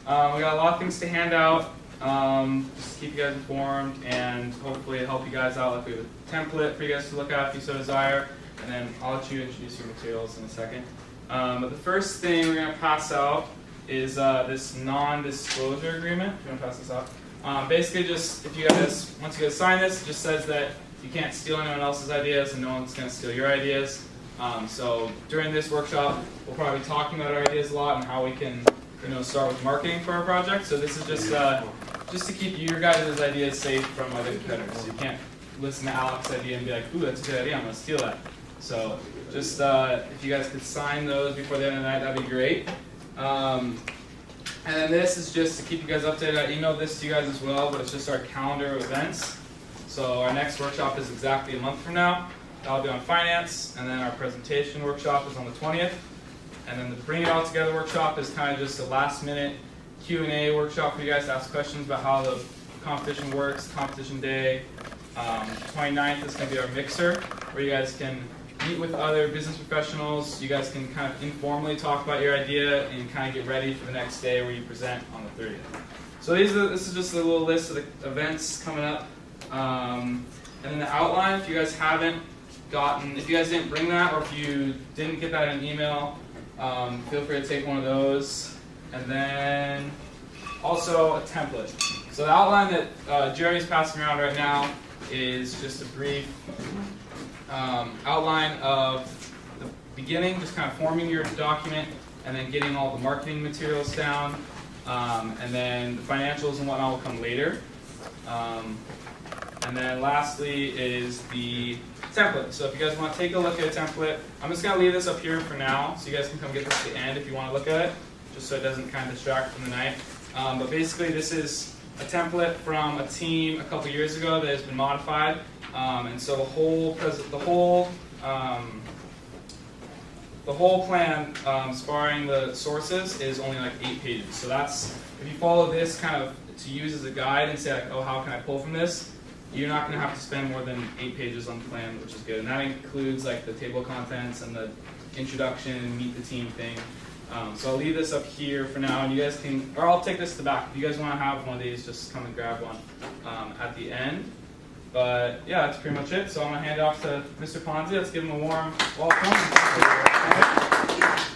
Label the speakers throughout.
Speaker 1: We got a lot of things to hand out, just to keep you guys informed and hopefully help you guys out. Like we have a template for you guys to look at if you so desire, and then I'll let you introduce your materials in a second. But the first thing we're going to pass out is this non-disclosure agreement. I'm going to pass this out. Basically, just if you guys, once you guys sign this, it just says that you can't steal anyone else's ideas and no one's going to steal your ideas. So during this workshop, we'll probably be talking about our ideas a lot and how we can, start with marketing for our project. So this is just to keep your guys' ideas safe from other competitors. You can't listen to Alex's idea and be like, ooh, that's a good idea, I'm going to steal that. So just if you guys could sign those before the end of the night, that'd be great. And then this is just to keep you guys updated. I emailed this to you guys as well, but it's just our calendar of events. So our next workshop is exactly a month from now. That'll be on finance, and then our presentation workshop is on the 20th. And then the Bring It All Together workshop is kind of just a last-minute Q&A workshop for you guys to ask questions about how the competition works, competition day. 29th is going to be our mixer, where you guys can meet with other business professionals. You guys can kind of informally talk about your idea and kind of get ready for the next day where you present on the 30th. So this is just a little list of the events coming up. And then the outline, if you guys if you guys didn't bring that, or if you didn't get that in an email, feel free to take one of those. And then also a template. So the outline that Jeremy's passing around right now is just a brief outline of the beginning, just kind of forming your document, and then getting all the marketing materials down, and then the financials and whatnot will come later. And then lastly is the template. So if you guys want to take a look at a template, I'm just going to leave this up here for now, so you guys can come get this at the end if you want to look at it, just so it doesn't kind of distract from the night. But basically this is a template from a team a couple years ago that has been modified. And so the whole plan, sparring the sources, is only like 8 pages. So that's, if you follow this kind of to use as a guide and say like, oh, how can I pull from this? You're not going to have to spend more than 8 pages on the plan, which is good. And that includes like the table of contents and the introduction and meet the team thing. So I'll leave this up here for now, and you guys can, or I'll take this to the back. If you guys want to have one of these, just come and grab one at the end. But yeah, that's pretty much it. So I'm going to hand it off to Mr. Ponzi. Let's give him a warm welcome.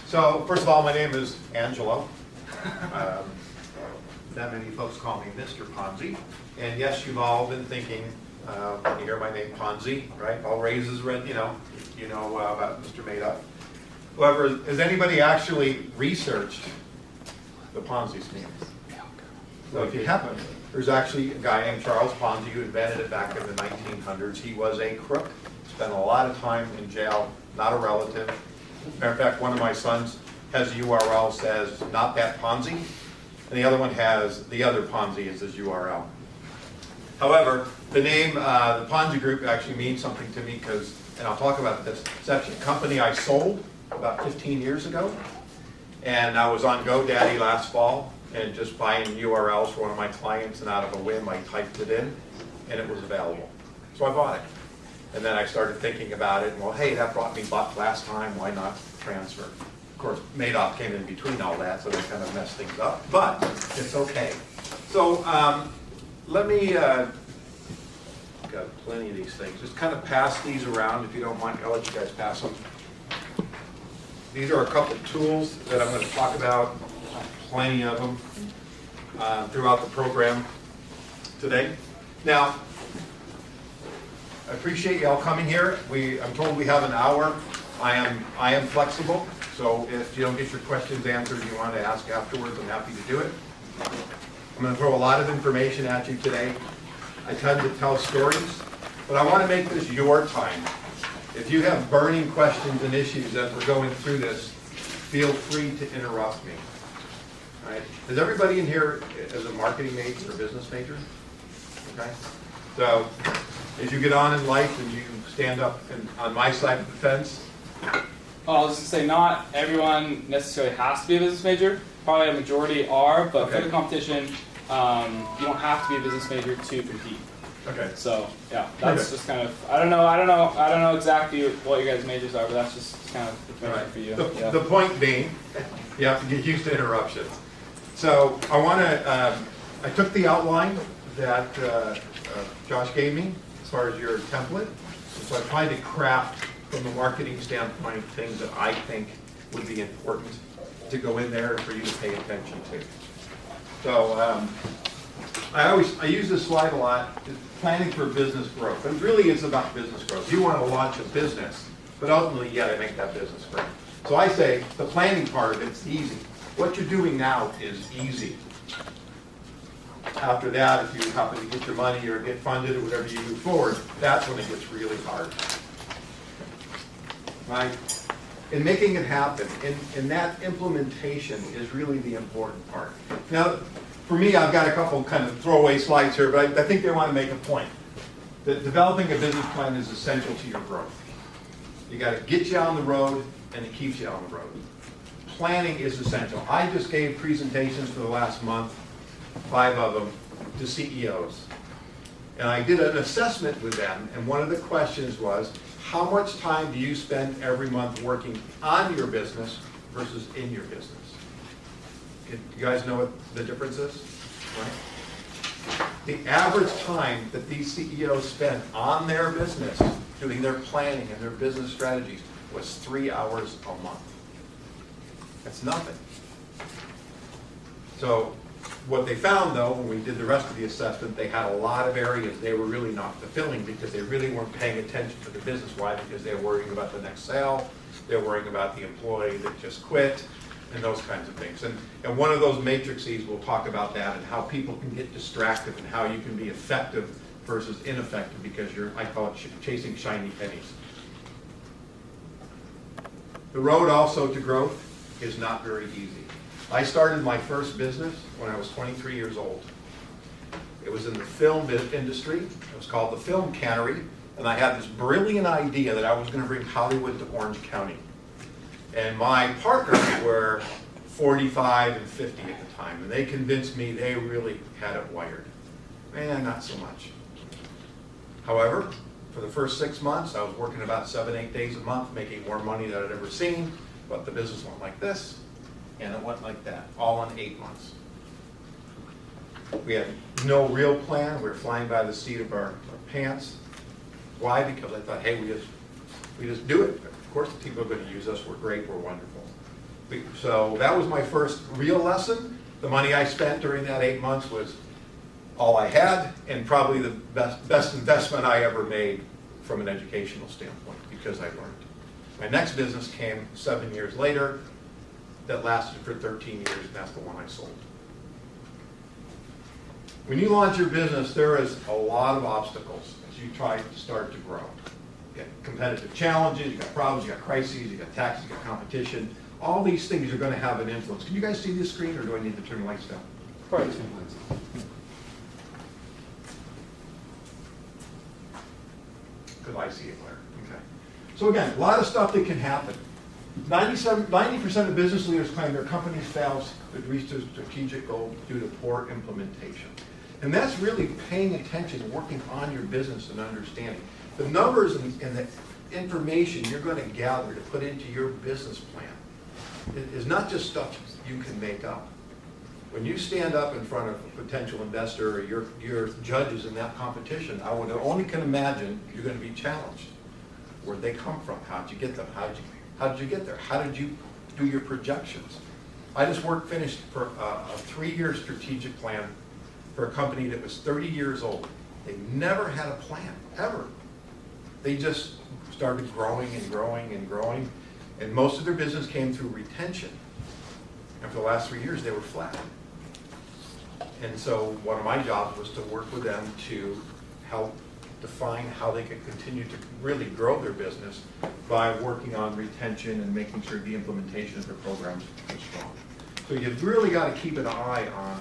Speaker 2: So first of all, my name is Angelo. Not many folks call me Mr. Ponzi. And yes, you've all been thinking, when you hear my name Ponzi, right? All raises red, you know about Mr. Made Up. However, has anybody actually researched the Ponzi scheme? So if you haven't, there's actually a guy named Charles Ponzi who invented it back in the 1900s. He was a crook, spent a lot of time in jail, not a relative. Matter of fact, one of my sons has a URL says, not that Ponzi, and the other one has the other Ponzi as his URL. However, the name, the Ponzi Group actually means something to me because, and I'll talk about this, it's actually a company I sold about 15 years ago. And I was on GoDaddy last fall and just buying URLs for one of my clients, and out of a whim I typed it in and it was available. So I bought it. And then I started thinking about it, and well, hey, that brought me buck last time, why not transfer? Of course, Madoff came in between all that, so they kind of messed things up, but it's okay. So let me, got plenty of these things. Just kind of pass these around if you don't mind. I'll let you guys pass them. These are a couple of tools that I'm going to talk about, plenty of them throughout the program today. Now, I appreciate y'all coming here. I'm told we have an hour. I am flexible, so if you don't get your questions answered you want to ask afterwards, I'm happy to do it. I'm going to throw a lot of information at you today. I tend to tell stories, but I want to make this your time. If you have burning questions and issues as we're going through this, feel free to interrupt me. All right? Is everybody in here as a marketing major or business major? Okay. So as you get on in life and you stand up on my side of the fence.
Speaker 1: Well, I was just going to say, not everyone necessarily has to be a business major. Probably a majority are, but okay. For the competition, you don't have to be a business major to compete. Okay. So yeah, that's just kind of I don't know exactly what your guys' majors are, but that's just kind of information for you.
Speaker 2: The point being, you have to get used to interruptions. So I took the outline that Josh gave me as far as your template. So I tried to craft from a marketing standpoint things that I think would be important to go in there for you to pay attention to. So I use this slide a lot, planning for business growth. It really is about business growth. You want to launch a business, but ultimately you got to make that business grow. So I say the planning part of it's easy. What you're doing now is easy. After that, if you happen to get your money or get funded or whatever you move forward, that's when it gets really hard. Right? In making it happen, and that implementation is really the important part. Now, for me, I've got a couple kind of throwaway slides here, but I think they want to make a point. That developing a business plan is essential to your growth. You got to get you on the road, and it keeps you on the road. Planning is essential. I just gave presentations for the last month, 5 of them, to CEOs. And I did an assessment with them, and one of the questions was, how much time do you spend every month working on your business versus in your business? You guys know what the difference is? Right? The average time that these CEOs spent on their business, doing their planning and their business strategies, was 3 hours a month. That's nothing. So what they found, though, when we did the rest of the assessment, they had a lot of areas they were really not fulfilling because they really weren't paying attention to the business. Why? Because they were worrying about the next sale, they're worrying about the employee that just quit, and those kinds of things. And one of those matrices will talk about that and how people can get distracted and how you can be effective versus ineffective because you're, I call it chasing shiny pennies. The road also to growth is not very easy. I started my first business when I was 23 years old. It was in the film industry. It was called the Film Cannery, and I had this brilliant idea that I was going to bring Hollywood to Orange County. And my partners were 45 and 50 at the time, and they convinced me they really had it wired. Man, not so much. However, for the first 6 months, I was working about 7, 8 days a month, making more money than I'd ever seen, but the business went like this, and it went like that, all in 8 months. We had no real plan. We were flying by the seat of our pants. Why? Because I thought, hey, we just do it. Of course, the people are going to use us. We're great. We're wonderful. So that was my first real lesson. The money I spent during that 8 months was all I had, and probably the best investment I ever made from an educational standpoint because I learned. My next business came 7 years later. That lasted for 13 years, and that's the one I sold. When you launch your business, there is a lot of obstacles as you try to start to grow. You got competitive challenges, you got problems, you got crises, you got taxes, you got competition. All these things are going to have an influence. Can you guys see this screen, or do I need to turn the lights down?
Speaker 3: Right.
Speaker 2: Because I see it clear. Okay. So again, a lot of stuff that can happen. 90% of business leaders claim their companies fail to reach their strategic goal due to poor implementation. And that's really paying attention, working on your business and understanding. The numbers and the information you're going to gather to put into your business plan is not just stuff you can make up. When you stand up in front of a potential investor or your judges in that competition, I would only can imagine you're going to be challenged. Where'd they come from? How'd you get them? How did you get there? How did you do your projections? I just finished for a 3-year strategic plan for a company that was 30 years old. They never had a plan, ever. They just started growing and growing and growing, and most of their business came through retention. And for the last 3 years, they were flat. And so one of my jobs was to work with them to help define how they could continue to really grow their business by working on retention and making sure the implementation of their programs is strong. So you've really got to keep an eye on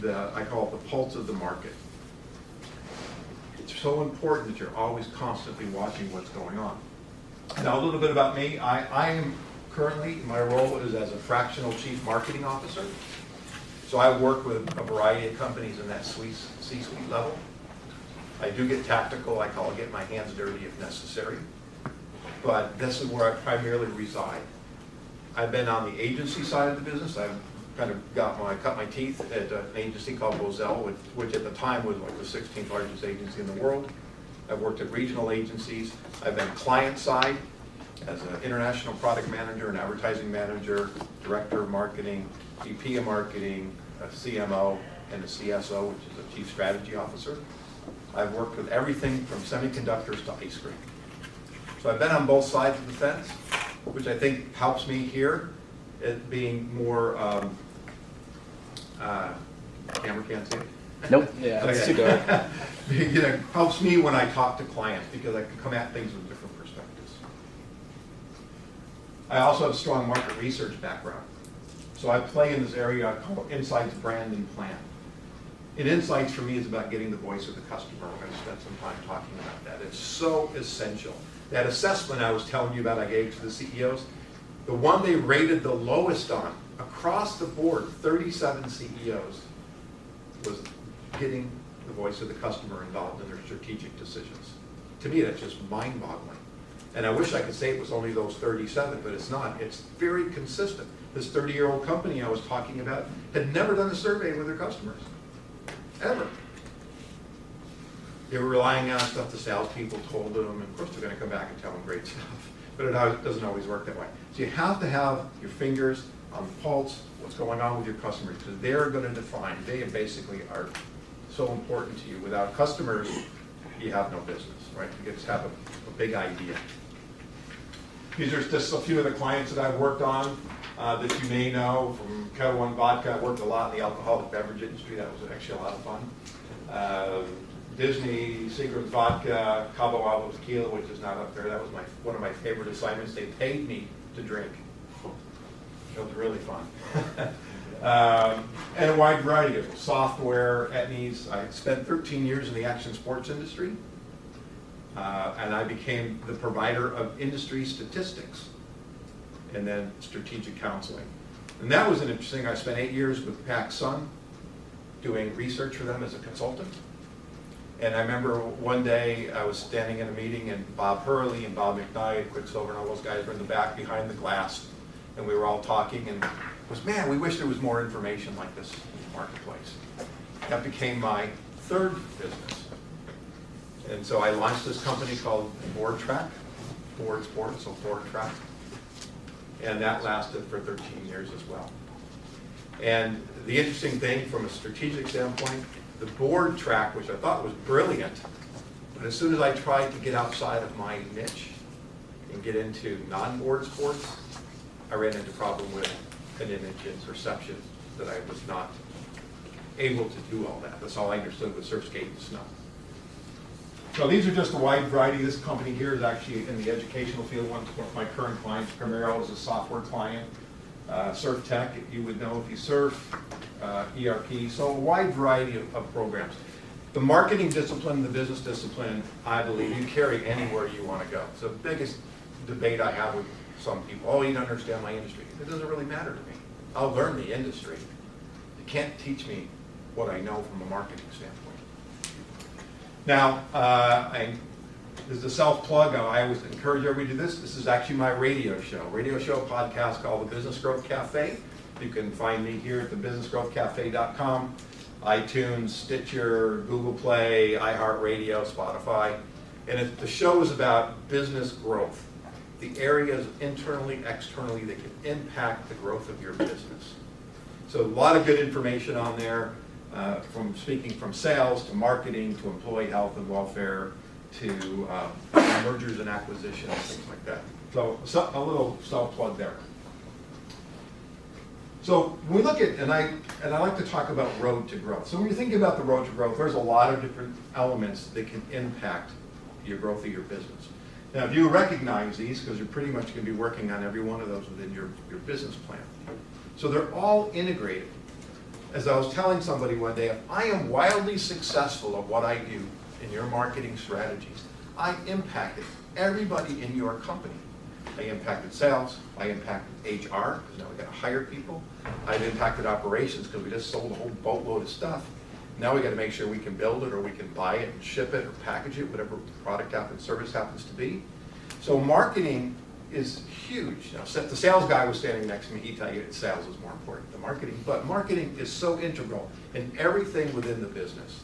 Speaker 2: I call it the pulse of the market. It's so important that you're always constantly watching what's going on. Now a little bit about me. I am currently, my role is as a fractional chief marketing officer. So I work with a variety of companies in that C-suite level. I do get tactical. I call it get my hands dirty if necessary. But this is where I primarily reside. I've been on the agency side of the business. I've kind of cut my teeth at an agency called Bozell, which at the time was like the 16th largest agency in the world. I've worked at regional agencies. I've been client side as an international product manager, an advertising manager, director of marketing, VP of marketing, a CMO, and a CSO, which is a chief strategy officer. I've worked with everything from semiconductors to ice cream. So I've been on both sides of the fence, which I think helps me here at being more, camera can't see it?
Speaker 3: Nope. Yeah, it's too dark.
Speaker 2: You know, helps me when I talk to clients because I can come at things with different perspectives. I also have a strong market research background. So I play in this area called Insights, Brand, and Plan. And Insights for me is about getting the voice of the customer. We're going to spend some time talking about that. It's so essential. That assessment I was telling you about I gave to the CEOs, the one they rated the lowest on, across the board, 37 CEOs, was getting the voice of the customer involved in their strategic decisions. To me, that's just mind-boggling. And I wish I could say it was only those 37, but it's not. It's very consistent. This 30-year-old company I was talking about had never done a survey with their customers, ever. They were relying on stuff the salespeople told them, and of course they're going to come back and tell them great stuff, but it doesn't always work that way. So you have to have your fingers on the pulse, what's going on with your customers, because they're going to define, they basically are so important to you. Without customers, you have no business, right? You just have a big idea. These are just a few of the clients that I've worked on that you may know. From Kettle One Vodka, I worked a lot in the alcoholic beverage industry. That was actually a lot of fun. Disney, Secret Vodka, Cabo Wabo Tequila, which is not up there. That was one of my favorite assignments. They paid me to drink. It was really fun. And a wide variety of software, Etnies. I spent 13 years in the action sports industry. And I became the provider of industry statistics and then strategic counseling. And that was an interesting, I spent 8 years with PacSun doing research for them as a consultant. And I remember one day I was standing in a meeting and Bob Hurley and Bob McKnight, Quicksilver, and all those guys were in the back behind the glass. And we were all talking and it was, man, we wish there was more information like this in the marketplace. That became my third business. And so I launched this company called Board Track, Board Sports, so Board Track. And that lasted for 13 years as well. And the interesting thing from a strategic standpoint, the board track, which I thought was brilliant, but as soon as I tried to get outside of my niche and get into non-board sports, I ran into a problem with an image and perception that I was not able to do all that. That's all I understood was surf, skate, and snow. So these are just a wide variety. This company here is actually in the educational field. One of my current clients, Primero, is a software client. Surf Tech, you would know if you surf, ERP, so a wide variety of programs. The marketing discipline, the business discipline, I believe you carry anywhere you want to go. It's the biggest debate I have with some people. Oh, you don't understand my industry. It doesn't really matter to me. I'll learn the industry. You can't teach me what I know from a marketing standpoint. Now, this is a self-plug. I always encourage everybody to do this. This is actually my radio show podcast called The Business Growth Cafe. You can find me here at thebusinessgrowthcafe.com, iTunes, Stitcher, Google Play, iHeartRadio, Spotify. And the show is about business growth, the areas internally, externally that can impact the growth of your business. So a lot of good information on there, from speaking from sales to marketing to employee health and welfare to mergers and acquisitions, things like that. So a little self-plug there. So when we look at, and I like to talk about road to growth. So when you think about the road to growth, there's a lot of different elements that can impact your growth of your business. Now, if you recognize these, because you're pretty much going to be working on every one of those within your business plan. So they're all integrated. As I was telling somebody one day, if I am wildly successful at what I do in your marketing strategies, I impacted everybody in your company. I impacted sales, I impacted HR, because now we got to hire people. I've impacted operations because we just sold a whole boatload of stuff. Now we got to make sure we can build it or we can buy it and ship it or package it, whatever product service happens to be. So marketing is huge. Now, the sales guy was standing next to me, he'd tell you that sales is more important than marketing, but marketing is so integral in everything within the business.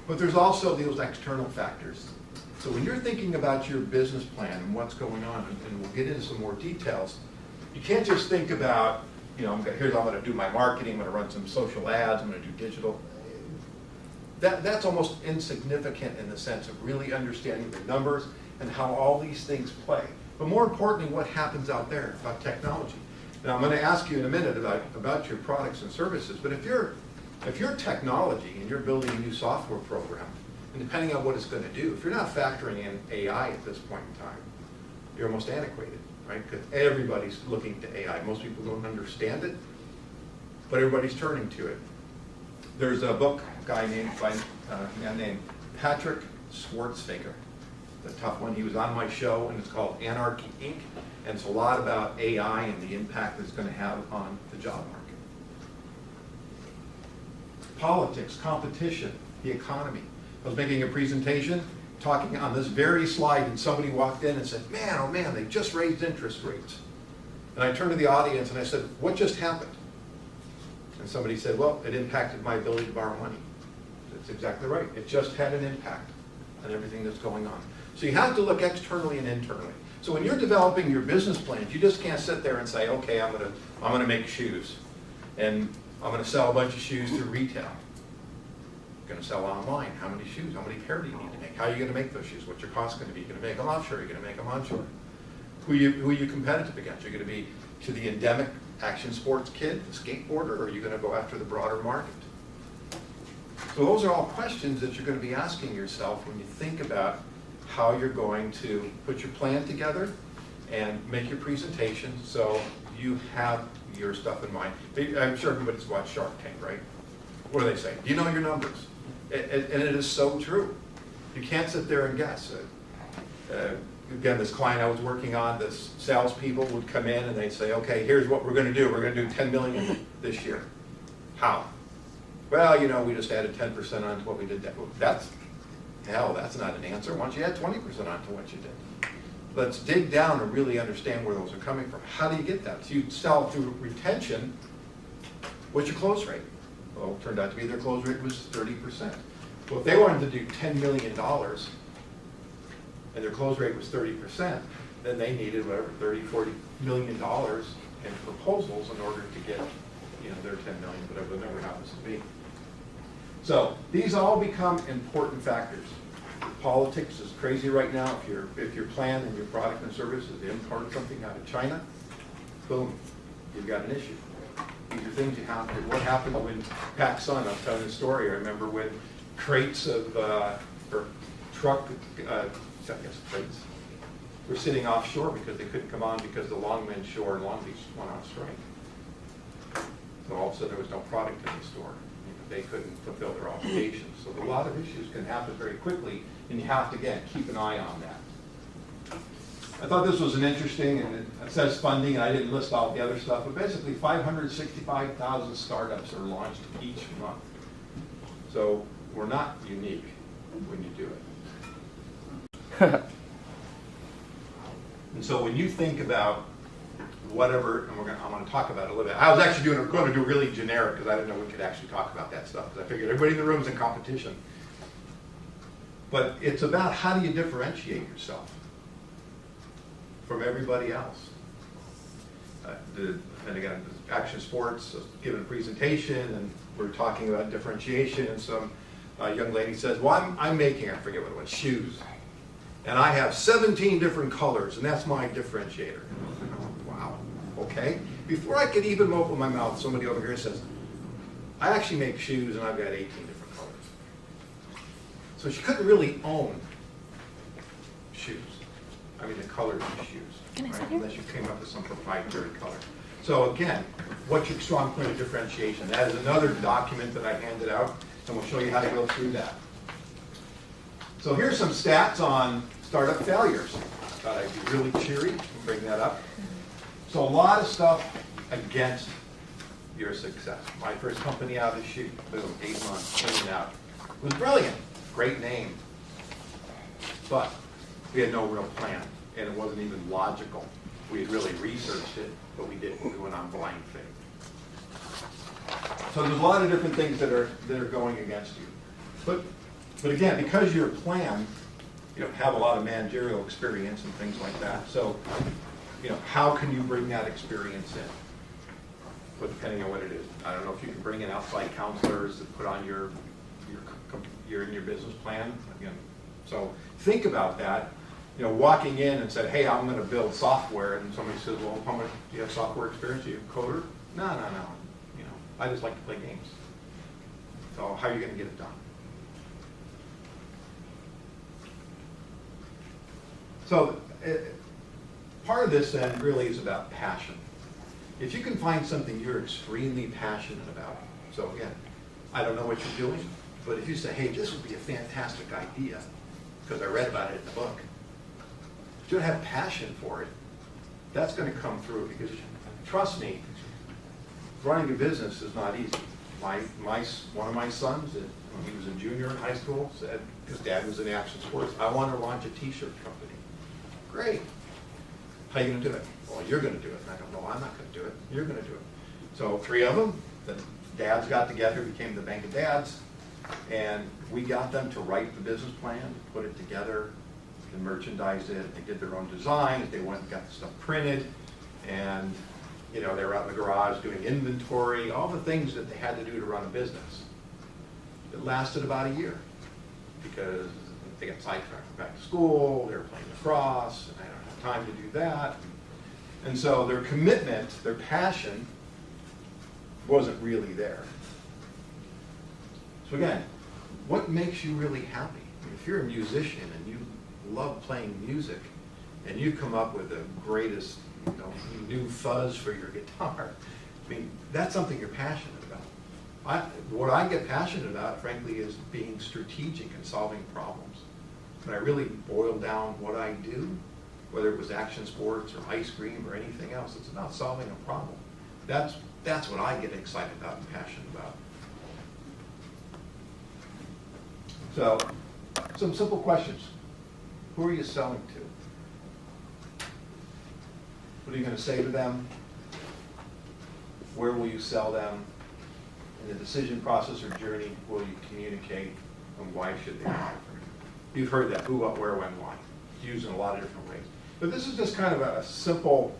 Speaker 2: But there's also those external factors. So when you're thinking about your business plan and what's going on, and we'll get into some more details, you can't just think about, you know, here's I'm going to do my marketing, I'm going to run some social ads, I'm going to do digital. That's almost insignificant in the sense of really understanding the numbers and how all these things play. But more importantly, what happens out there about technology. Now I'm going to ask you in a minute about your products and services, but if you're technology and you're building a new software program, and depending on what it's going to do, if you're not factoring in AI at this point in time, you're almost antiquated, right? Because everybody's looking to AI. Most people don't understand it, but everybody's turning to it. There's a book, a man named Patrick Schwarzenegger. It's a tough one. He was on my show, and it's called Anarchy, Inc., and it's a lot about AI and the impact it's going to have on the job market. Politics, competition, the economy. I was making a presentation, talking on this very slide, and somebody walked in and said, man, oh man, they just raised interest rates. And I turned to the audience and I said, what just happened? And somebody said, well, it impacted my ability to borrow money. That's exactly right. It just had an impact on everything that's going on. So you have to look externally and internally. So when you're developing your business plans, you just can't sit there and say, okay, I'm gonna make shoes, and I'm gonna sell a bunch of shoes through retail. Going to sell online. How many shoes? How many pair do you need to make? How are you going to make those shoes? What's your cost going to be? You're going to make them offshore. You're going to make them onshore. Who are you competitive against? You're going to be to the endemic action sports kid, the skateboarder, or are you going to go after the broader market? So those are all questions that you're going to be asking yourself when you think about how you're going to put your plan together and make your presentation so you have your stuff in mind. I'm sure everybody's watched Shark Tank, right? What do they say? Do you know your numbers? And it is so true. You can't sit there and guess. Again, this client I was working on, this salespeople would come in and they'd say, okay, here's what we're going to do. We're going to do 10 million this year. How? Well, you know, we just added 10% onto what we did. That's not an answer. Why don't you add 20% onto what you did? Let's dig down and really understand where those are coming from. How do you get that? So you sell through retention. What's your close rate? Well, it turned out to be their close rate was 30%. Well, if they wanted to do $10 million and their close rate was 30%, then they needed whatever, $30, $40 million in proposals in order to get, you know, their 10 million, whatever the number happens to be. So these all become important factors. Politics is crazy right now. If your plan and your product and service is to import something out of China, boom, you've got an issue. These are things you have to. What happened when PacSun? I'll tell you a story. I remember when crates of or truck, crates were sitting offshore because they couldn't come on because the Longman Shore in Long Beach went on strike. So all of a sudden there was no product in the store. They couldn't fulfill their obligations. So a lot of issues can happen very quickly, and you have to, again, keep an eye on that. I thought this was an interesting, and it says funding, and I didn't list all the other stuff, but basically 565,000 startups are launched each month. So we're not unique when you do it. And so when you think about whatever, and I'm going to talk about it a little bit. I was actually going to do really generic because I didn't know we could actually talk about that stuff, because I figured everybody in the room is in competition. But it's about how do you differentiate yourself from everybody else. And again, action sports, giving a presentation, and we're talking about differentiation, and some young lady says, well, I'm making, I forget what it was, shoes. And I have 17 different colors, and that's my differentiator. Wow, okay. Before I could even open my mouth, somebody over here says, I actually make shoes, and I've got 18 different colors. So she couldn't really own shoes. I mean, the colors of shoes, right? Unless you came up with some proprietary color. So again, what's your strong point of differentiation? That is another document that I handed out, and we'll show you how to go through that. So here's some stats on startup failures. I thought I'd be really cheery and bring that up. So a lot of stuff against your success. My first company out of the chute, boom, 8 months, clean out. It was brilliant, great name. But We had no real plan, and it wasn't even logical. We had really researched it, but we didn't. We went on blind faith. So there's a lot of different things that are going against you. But again, because your plan, you don't have a lot of managerial experience and things like that. So, how can you bring that experience in? But depending on what it is, I don't know if you can bring in outside counselors to put on your business plan. Again, so think about that. Walking in and said, "Hey, I'm going to build software," and somebody says, "Well, how much do you have software experience? Are you a coder?" No. I just like to play games. So how are you going to get it done? So part of this then really is about passion. If you can find something you're extremely passionate about, so again, I don't know what you're doing, but if you say, "Hey, this would be a fantastic idea," because I read about it in the book, if you have passion for it, that's going to come through, because trust me, running a business is not easy. One of my sons, when he was a junior in high school, said, his dad was in action sports, "I want to launch a t-shirt company." Great. How are you going to do it? "Well, you're going to do it." And I go, "No, I'm not going to do it. You're going to do it." So 3 of them, the dads got together, became the Bank of Dads, and we got them to write the business plan, put it together, and merchandise it. They did their own designs. They went and got the stuff printed, and they were out in the garage doing inventory, all the things that they had to do to run a business. It lasted about a year because they got sidetracked back to school, they were playing lacrosse, and I don't have time to do that. And so their commitment, their passion, wasn't really there. So again, what makes you really happy? If you're a musician and you love playing music, and you come up with the greatest new fuzz for your guitar, that's something you're passionate about. What I get passionate about, frankly, is being strategic and solving problems. When I really boil down what I do, whether it was action sports or ice cream or anything else, it's about solving a problem. That's what I get excited about and passionate about. So, some simple questions. Who are you selling to? What are you going to say to them? Where will you sell them? In the decision process or journey, will you communicate, and why should they buy from you? You've heard that, who, what, where, when, why. It's used in a lot of different ways. But this is just kind of a simple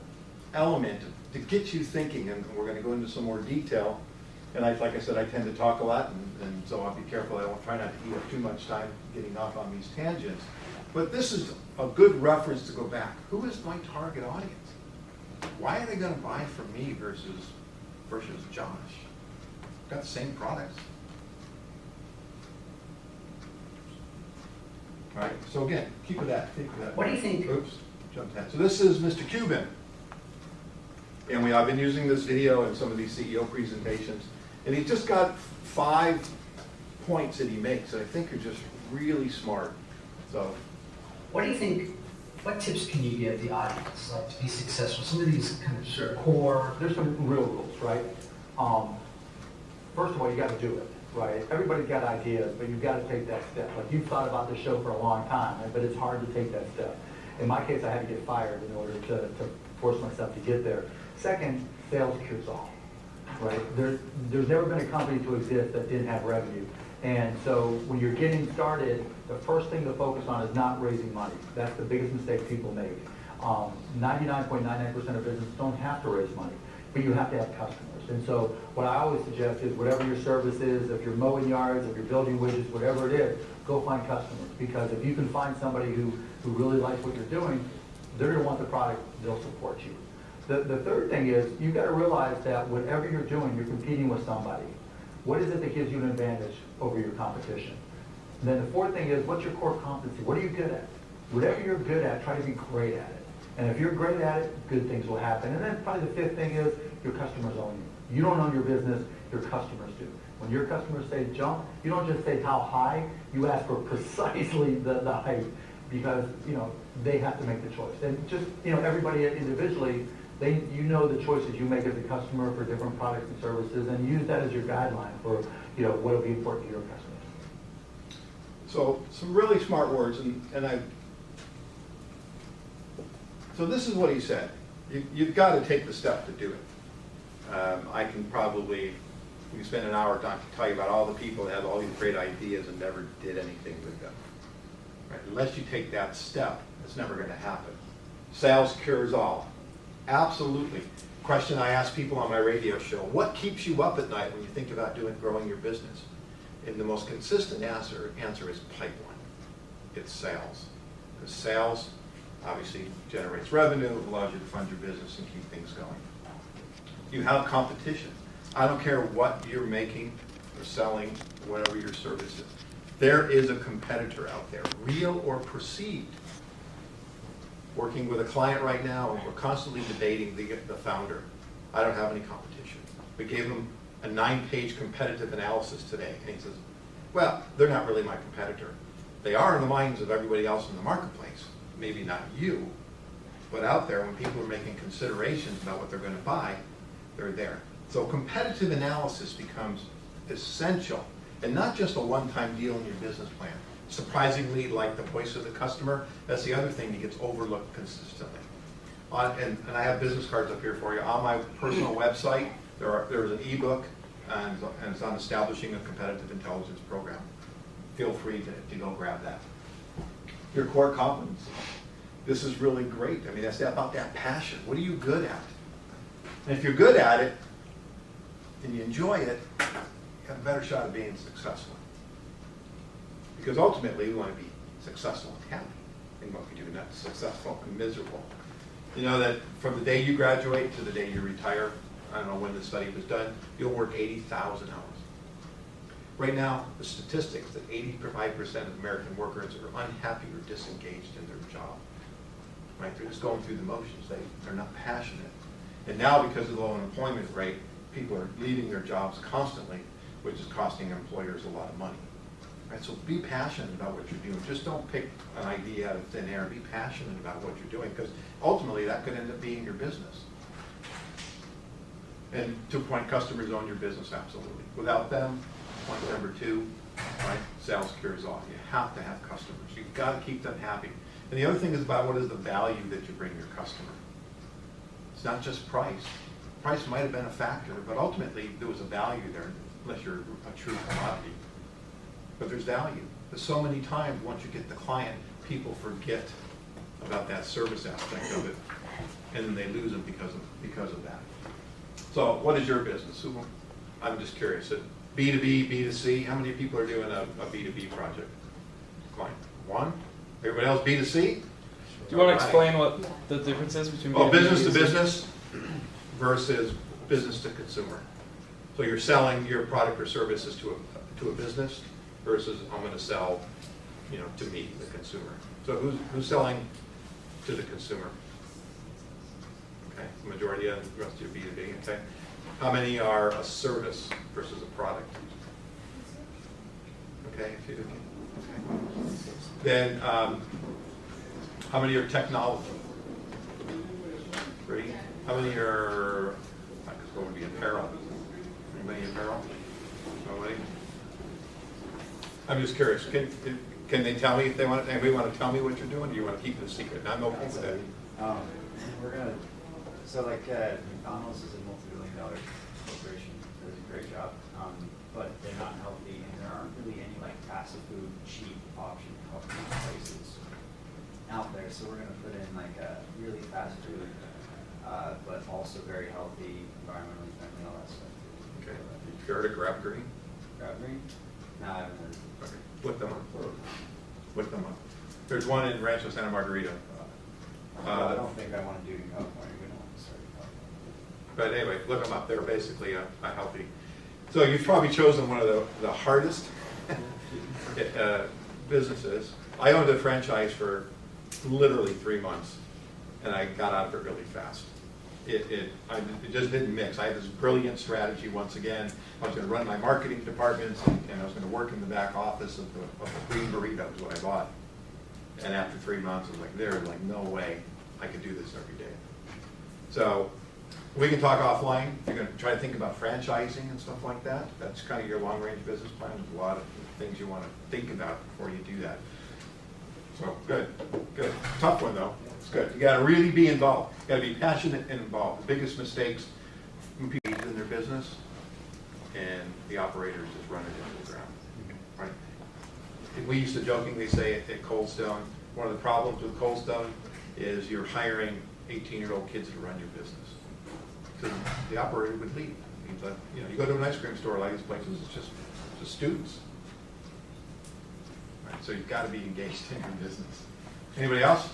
Speaker 2: element to get you thinking, and we're going to go into some more detail. And like I said, I tend to talk a lot, and so I'll be careful. I won't try not to eat up too much time getting off on these tangents. But this is a good reference to go back. Who is my target audience? Why are they going to buy from me versus Josh? Got the same products. All right, so again, keep with that.
Speaker 4: What do you think?
Speaker 2: Oops, jumped ahead. So this is Mr. Cuban. And I've been using this video in some of these CEO presentations. And he's just got 5 points that he makes that I think are just really smart. So,
Speaker 4: What do you think, what tips can you give the audience, like, to be successful? Some of these kind of core.
Speaker 5: There's some real rules, right? First of all, you got to do it, right? Everybody's got ideas, but you've got to take that step. Like, you've thought about this show for a long time, right? But it's hard to take that step. In my case, I had to get fired in order to force myself to get there. Second, sales cures all, right? There's never been a company to exist that didn't have revenue. And so when you're getting started, the first thing to focus on is not raising money. That's the biggest mistake people make. 99.99% of businesses don't have to raise money, but you have to have customers. And so what I always suggest is whatever your service is, if you're mowing yards, if you're building widgets, whatever it is, go find customers. Because if you can find somebody who really likes what you're doing, they're going to want the product, they'll support you. The third thing is, you've got to realize that whatever you're doing, you're competing with somebody. What is it that gives you an advantage over your competition? And then the fourth thing is, what's your core competency? What are you good at? Whatever you're good at, try to be great at it. And if you're great at it, good things will happen. And then probably the fifth thing is, your customers own you. You don't own your business, your customers do. When your customers say jump, you don't just say how high, you ask for precisely the height, because they have to make the choice. And just everybody individually, the choices you make as a customer for different products and services, and use that as your guideline for what will be important to your customers.
Speaker 2: So some really smart words, and So this is what he said. You've got to take the step to do it. I can probably, we can spend an hour talking, tell you about all the people that have all these great ideas and never did anything with them. Right? Unless you take that step, it's never going to happen. Sales cures all. Absolutely. Question I ask people on my radio show, what keeps you up at night when you think about growing your business? And the most consistent answer is pipeline. It's sales. Because sales obviously generates revenue, allows you to fund your business and keep things going. You have competition. I don't care what you're making or selling, whatever your service is. There is a competitor out there, real or perceived. Working with a client right now, and we're constantly debating the founder. I don't have any competition. We gave him a 9-page competitive analysis today, and he says, well, they're not really my competitor. They are in the minds of everybody else in the marketplace. Maybe not you, but out there when people are making considerations about what they're going to buy, they're there. So competitive analysis becomes essential, and not just a one-time deal in your business plan. Surprisingly, like the voice of the customer, that's the other thing that gets overlooked consistently. And I have business cards up here for you. On my personal website, there's an ebook, and it's on establishing a competitive intelligence program. Feel free to go grab that. Your core competence. This is really great. I mean, that's about that passion. What are you good at? And if you're good at it, and you enjoy it, you have a better shot of being successful. Because ultimately, we want to be successful and happy in what we do, not successful and miserable. You know that from the day you graduate to the day you retire, I don't know when the study was done, you'll work 80,000 hours. Right now, the statistics that 85% of American workers are unhappy or disengaged in their job. Right? They're just going through the motions. They're not passionate. And now, because of the low unemployment rate, people are leaving their jobs constantly, which is costing employers a lot of money. Right? So be passionate about what you're doing. Just don't pick an idea out of thin air. Be passionate about what you're doing, because ultimately that could end up being your business. And to point, customers own your business, absolutely. Without them, point number 2, right? Sales cures all. You have to have customers. You've got to keep them happy. And the other thing is about what is the value that you bring your customer. It's not just price. Price might have been a factor, but ultimately there was a value there, unless you're a true commodity. But there's value. There's so many times once you get the client, people forget about that service aspect of it, and then they lose them because of that. So what is your business? I'm just curious. B2B, B2C, how many people are doing a B2B project? Client. 1? Everybody else B2C?
Speaker 1: Do you want to explain what the difference is between
Speaker 2: Well,
Speaker 1: B2B
Speaker 2: business to
Speaker 1: and B2C?
Speaker 2: business versus business to consumer. So you're selling your product or services to a business versus I'm going to sell, to me, the consumer. So who's selling to the consumer? Okay, the majority of the rest of your B2B. Okay, how many are a service versus a product? Okay, if you okay. Then how many are technology? 3. How many are, what would be apparel? Anybody apparel? Nobody? I'm just curious. Can they tell me if they want? Anybody want to tell me what you're doing? Or do you want to keep it a secret? And I'm okay with that.
Speaker 6: We're gonna. So like McDonald's is a multi-billion-dollar corporation. Does a great job, but they're not healthy, and there aren't really any like fast food cheap option healthy places out there. So we're gonna put in like a really fast food, but also very healthy, environmentally friendly, all that stuff too.
Speaker 2: Okay. You heard of Grab Green?
Speaker 6: Grab Green? No, I haven't heard of it.
Speaker 2: Okay. Look them up. Look them up. There's one in Rancho Santa Margarita.
Speaker 6: I don't think I want to do it in California. We don't want to start in California.
Speaker 2: But anyway, look them up. They're basically a healthy. So you've probably chosen one of the hardest businesses. I owned a franchise for literally 3 months, and I got out of it really fast. It just didn't mix. I had this brilliant strategy once again. I was going to run my marketing departments, and I was going to work in the back office of the green burrito is what I bought. And after 3 months, I was like, there's like no way I could do this every day. So we can talk offline. You're going to try to think about franchising and stuff like that. That's kind of your long-range business plan. There's a lot of things you want to think about before you do that. So, good. Tough one, though. It's good. You gotta really be involved. You gotta be passionate and involved. The biggest mistakes from people in their business, and the operators just run it into the ground. Right? We used to jokingly say at Coldstone, one of the problems with Coldstone is you're hiring 18-year-old kids to run your business. Because the operator would leave. He's like, you go to an ice cream store like these places, it's just students. Right? So you've got to be engaged in your business. Anybody else?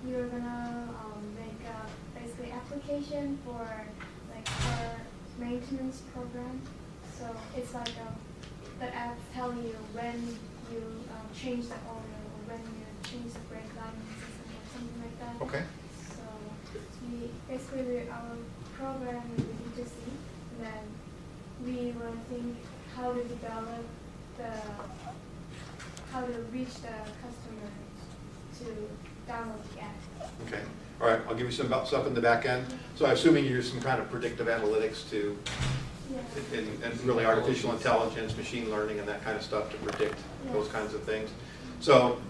Speaker 7: You're gonna make a basically application for maintenance program. So it's like the app telling you when you change the oil or when you change the brake lines or something like that.
Speaker 2: Okay.
Speaker 7: So our program will be B2C, and then we will think how to develop how to reach the customers to download the app.
Speaker 2: Okay. All right. I'll give you some stuff in the back end. So I'm assuming you use some kind of predictive analytics to,
Speaker 7: Yeah.
Speaker 2: and really artificial intelligence, machine learning, and that kind of stuff to predict those kinds of things. So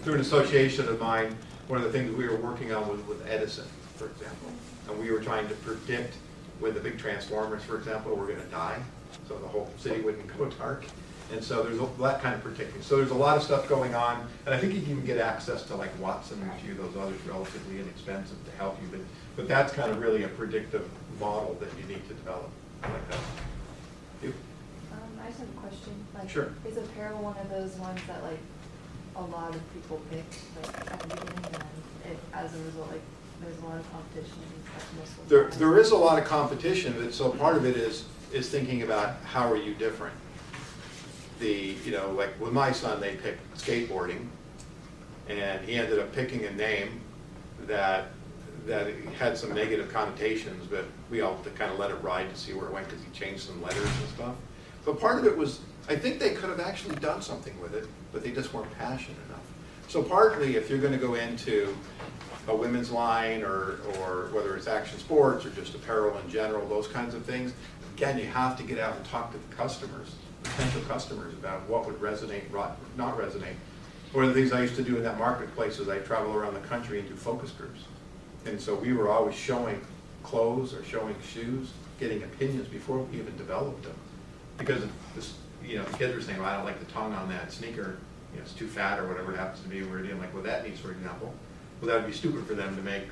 Speaker 2: through an association of mine, one of the things we were working on was with Edison, for example. And we were trying to predict when the big transformers, for example, were going to die, so the whole city wouldn't go dark. And so there's that kind of predicting. So there's a lot of stuff going on, and I think you can even get access to like Watson and a few of those others relatively inexpensive to help you. But that's kind of really a predictive model that you need to develop like that. You?
Speaker 8: I just have a question.
Speaker 2: Sure.
Speaker 8: Is apparel one of those ones that a lot of people pick at the beginning, and as a result, there's a lot of competition?
Speaker 2: There is a lot of competition, but so part of it is thinking about how are you different. Like with my son, they picked skateboarding, and he ended up picking a name that had some negative connotations, but we all kind of let it ride to see where it went because he changed some letters and stuff. But part of it was, I think they could have actually done something with it, but they just weren't passionate enough. So partly, if you're going to go into a women's line or whether it's action sports or just apparel in general, those kinds of things, again, you have to get out and talk to the customers, potential customers, about what would resonate, not resonate. One of the things I used to do in that marketplace is I travel around the country and do focus groups. And so we were always showing clothes or showing shoes, getting opinions before we even developed them. Because this, the kids were saying, well, I don't like the tongue on that sneaker, it's too fat or whatever it happens to be. We're dealing like with that needs, for example. Well, that would be stupid for them to make,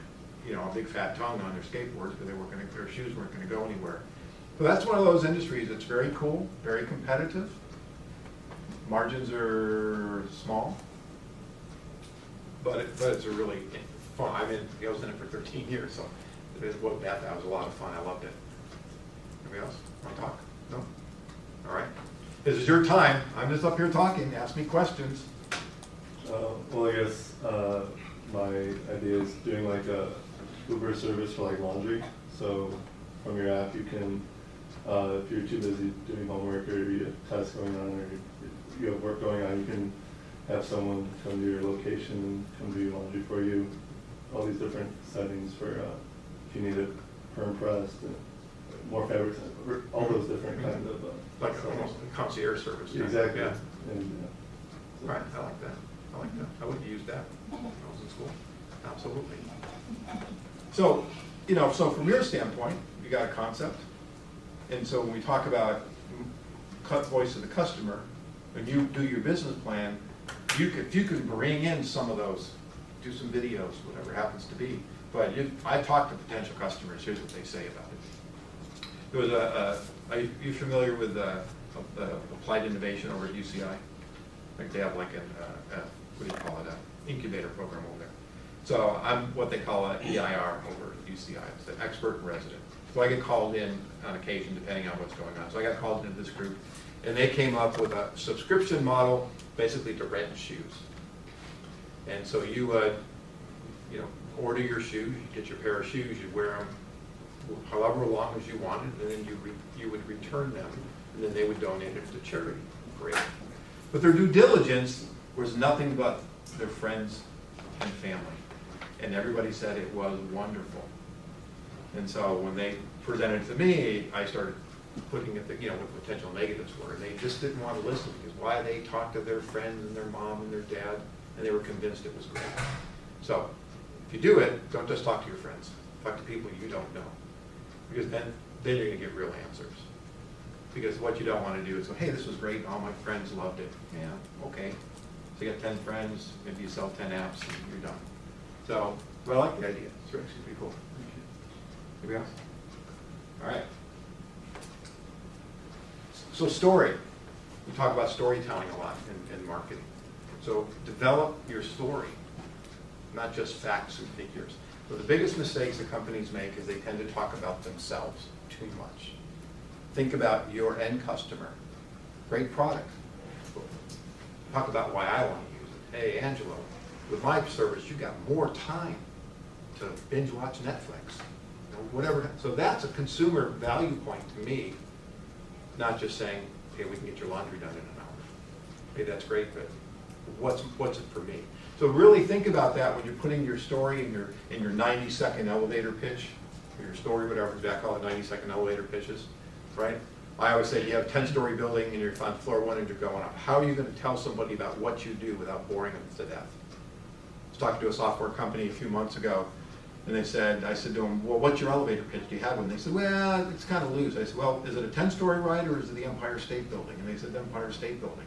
Speaker 2: a big fat tongue on their skateboards because their shoes weren't going to go anywhere. So that's one of those industries that's very cool, very competitive. Margins are small, but it's a really fun. I was in it for 13 years, so that was a lot of fun. I loved it. Anybody else want to talk? No? All right. This is your time. I'm just up here talking. Ask me questions.
Speaker 9: Well, I guess my idea is doing like a Uber service for like laundry. So from your app, you can, if you're too busy doing homework or you have tests going on or you have work going on, you can have someone come to your location and come do your laundry for you. All these different settings for if you need it perm pressed, more fabrics, all those different kinds of
Speaker 2: like almost a concierge service.
Speaker 9: Exactly.
Speaker 2: Yeah.
Speaker 9: And,
Speaker 2: Right. I like that. I would have used that when I was in school. Absolutely. So, so from your standpoint, you got a concept. And so when we talk about voice of the customer, when you do your business plan, if you can bring in some of those, do some videos, whatever it happens to be. But I talk to potential customers. Here's what they say about it. There was are you familiar with applied innovation over at UCI? Like they have like what do you call it, an incubator program over there. So I'm what they call an EIR over at UCI. It's an expert in resident. So I get called in on occasion depending on what's going on. So I got called into this group, and they came up with a subscription model basically to rent shoes. And so you order your shoes, you get your pair of shoes, you wear them however long as you wanted, and then you would return them, and then they would donate it to charity. Great. But their due diligence was nothing but their friends and family. And everybody said it was wonderful. And so when they presented it to me, I started putting it, what potential negatives were, and they just didn't want to listen, because why? They talked to their friends and their mom and their dad, and they were convinced it was great. So, if you do it, don't just talk to your friends, talk to people you don't know, because then you're gonna get real answers. Because what you don't want to do is go, hey, this was great, all my friends loved it. Yeah, okay. So you got 10 friends, maybe you sell 10 apps, and you're done. So, but I like the idea. It's actually pretty cool. Anybody else? All right. So story. We talk about storytelling a lot in marketing. So develop your story, not just facts and figures. So the biggest mistakes that companies make is they tend to talk about themselves too much. Think about your end customer. Great product. Talk about why I want to use it. Hey, Angelo, with my service, you got more time to binge watch Netflix. Whatever. So that's a consumer value point to me, not just saying, hey, we can get your laundry done in an hour. Hey, that's great, but what's it for me? So really think about that when you're putting your story in your 90-second elevator pitch, or your story, whatever, I call it 90-second elevator pitches, right? I always say you have a 10-story building and you're on floor 1 and you're going up. How are you going to tell somebody about what you do without boring them to death? I was talking to a software company a few months ago, and I said to them, well, what's your elevator pitch? Do you have one? They said, well, it's kind of loose. I said, well, is it a 10-story ride or is it the Empire State Building? And they said, the Empire State Building.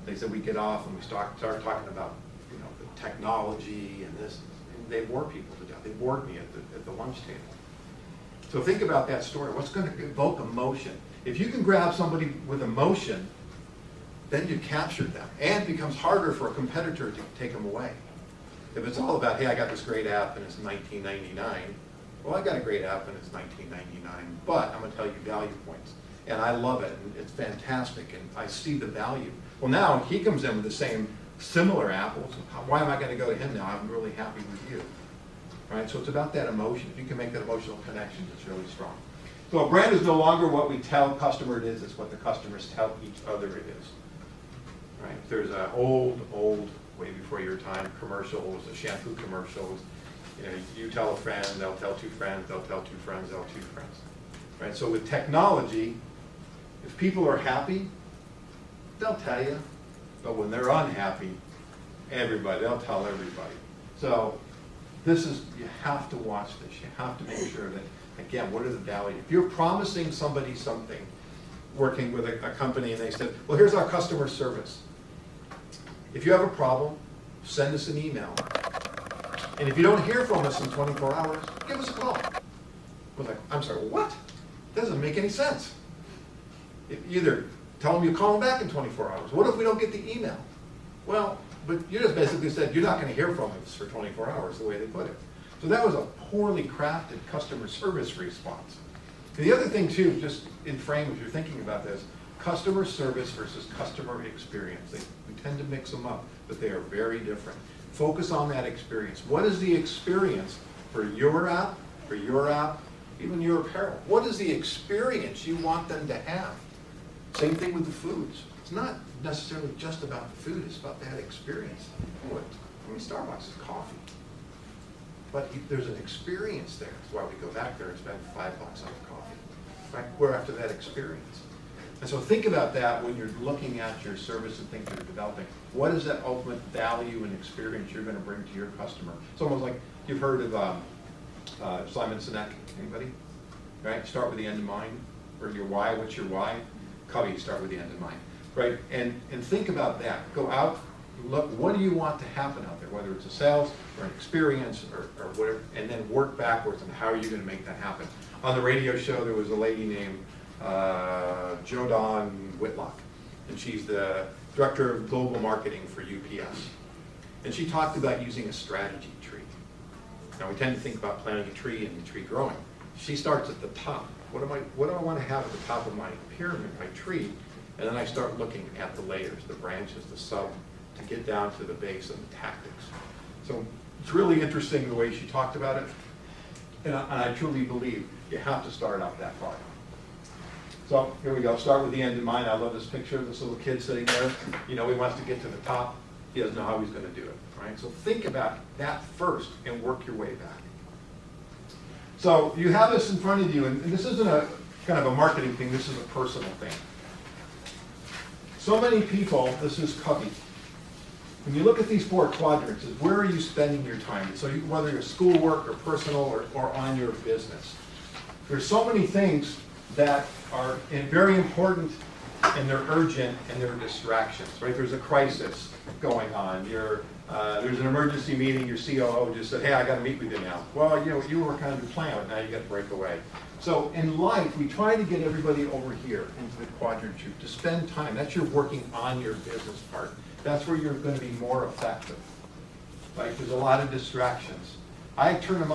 Speaker 2: They said, we get off and we start talking about the technology and this. And they bore people to death. They bored me at the lunch table. So think about that story. What's going to evoke emotion? If you can grab somebody with emotion, then you captured them. And it becomes harder for a competitor to take them away. If it's all about, hey, I got this great app and it's $19.99, well, I got a great app and it's $19.99, but I'm going to tell you value points. And I love it, and it's fantastic, and I see the value. Well, now he comes in with the same similar app. Well, so why am I going to go to him now? I'm really happy with you. Right? So it's about that emotion. If you can make that emotional connection, it's really strong. So a brand is no longer what we tell customer it is, it's what the customers tell each other it is. Right? There's an old, way before your time, commercials, the shampoo commercials. You tell a friend, they'll tell 2 friends, they'll tell 2 friends, they'll 2 friends. Right? So with technology, if people are happy, they'll tell you. But when they're unhappy, they'll tell everybody. So you have to watch this. You have to make sure that, again, what are the value? If you're promising somebody something, working with a company, and they said, well, here's our customer service. If you have a problem, send us an email. And if you don't hear from us in 24 hours, give us a call. We're like, I'm sorry, what? Doesn't make any sense. Either tell them you call them back in 24 hours. What if we don't get the email? Well, but you just basically said you're not going to hear from us for 24 hours, the way they put it. So that was a poorly crafted customer service response. And the other thing, too, just in frame, if you're thinking about this, customer service versus customer experience. We tend to mix them up, but they are very different. Focus on that experience. What is the experience for your app, even your apparel? What is the experience you want them to have? Same thing with the foods. It's not necessarily just about the food, it's about that experience. Starbucks is coffee. But there's an experience there. That's why we go back there and spend $5 on coffee. Right? We're after that experience. And so think about that when you're looking at your service and things that you're developing. What is that ultimate value and experience you're going to bring to your customer? It's almost like you've heard of Simon Sinek. Anybody? Right? Start with the end in mind. Or your why. What's your why? Covey, start with the end in mind. Right? And think about that. Go out, look, what do you want to happen out there? Whether it's a sales or an experience or whatever, and then work backwards on how are you going to make that happen. On the radio show, there was a lady named Jodan Whitlock, and she's the director of global marketing for UPS. And she talked about using a strategy tree. Now we tend to think about planting a tree and the tree growing. She starts at the top. What do I want to have at the top of my pyramid, my tree? And then I start looking at the layers, the branches, the sub, to get down to the base and the tactics. So it's really interesting the way she talked about it. And I truly believe you have to start out that far. So here we go. Start with the end in mind. I love this picture of this little kid sitting there. He wants to get to the top. He doesn't know how he's going to do it. Right? So think about that first and work your way back. So you have this in front of you, and this isn't a kind of a marketing thing, this is a personal thing. So many people, this is Covey. When you look at these 4 quadrants, is where are you spending your time? So whether you're schoolwork or personal or on your business. There's so many things that are very important and they're urgent and they're distractions, right? There's a crisis going on. There's an emergency meeting, your COO just said, hey, I got to meet with you now. Well, you work on your plan, but now you got to break away. So in life, we try to get everybody over here into the quadrant 2 to spend time. That's your working on your business part. That's where you're going to be more effective. Like there's a lot of distractions. I turn to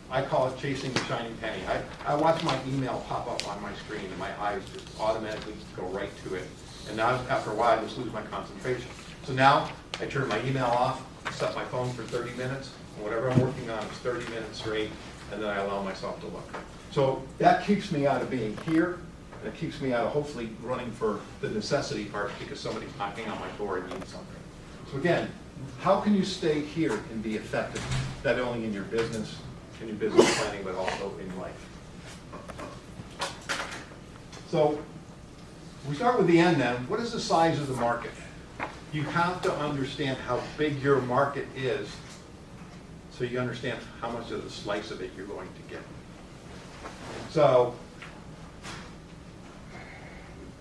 Speaker 2: I call it chasing the shiny penny. I watch my email pop up on my screen and my eyes just automatically go right to it. And now after a while, I just lose my concentration. So now I turn my email off, set my phone for 30 minutes, and whatever I'm working on is 30 minutes straight, and then I allow myself to look. So that keeps me out of being here, and it keeps me out of hopefully running for the necessity part because somebody's knocking on my door and needs something. So again, how can you stay here and be effective, not only in your business planning, but also in life? So we start with the end then. What is the size of the market? You have to understand how big your market is so you understand how much of the slice of it you're going to get. So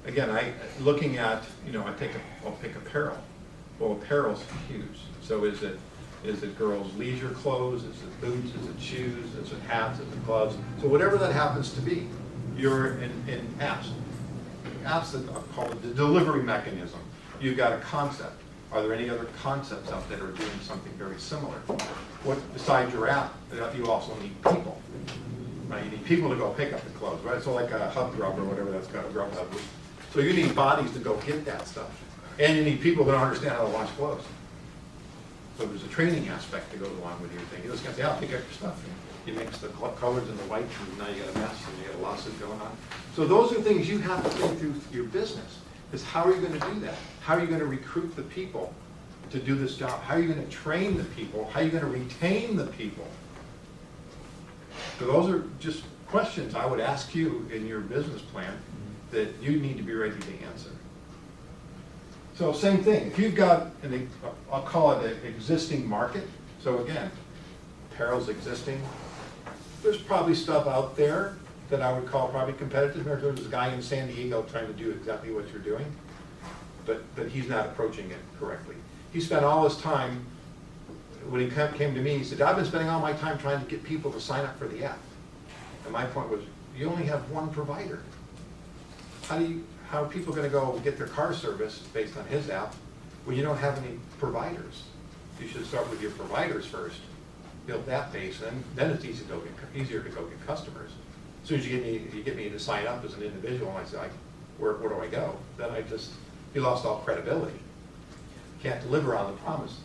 Speaker 2: again, looking at, I'll pick apparel. Well, apparel's huge. So is it girls' leisure clothes? Is it boots? Is it shoes? Is it hats? Is it gloves? So whatever that happens to be, you're in apps. Apps that are called the delivery mechanism. You've got a concept. Are there any other concepts out there that are doing something very similar? Besides your app, you also need people. Right? You need people to go pick up the clothes, right? So like a hub grub or whatever that's got a grub hub. So you need bodies to go get that stuff. And you need people that understand how to wash clothes. So there's a training aspect that goes along with your thing. You just can't say, I'll pick up your stuff. You mix the colors and the whites, and now you got a mess, and you got a lawsuit going on. So those are things you have to think through your business, is how are you going to do that? How are you going to recruit the people to do this job? How are you going to train the people? How are you going to retain the people? So those are just questions I would ask you in your business plan that you need to be ready to answer. So same thing, if you've got, I'll call it an existing market. So again, apparel's existing. There's probably stuff out there that I would call probably competitive. There's a guy in San Diego trying to do exactly what you're doing, but he's not approaching it correctly. He spent all his time, when he came to me, he said, I've been spending all my time trying to get people to sign up for the app. And my point was, you only have one provider. How are people going to go get their car serviced based on his app when you don't have any providers? You should start with your providers first, build that base, and then it's easier to go get customers. As soon as you get me to sign up as an individual, and I say, where do I go? Then you lost all credibility. Can't deliver on the promise.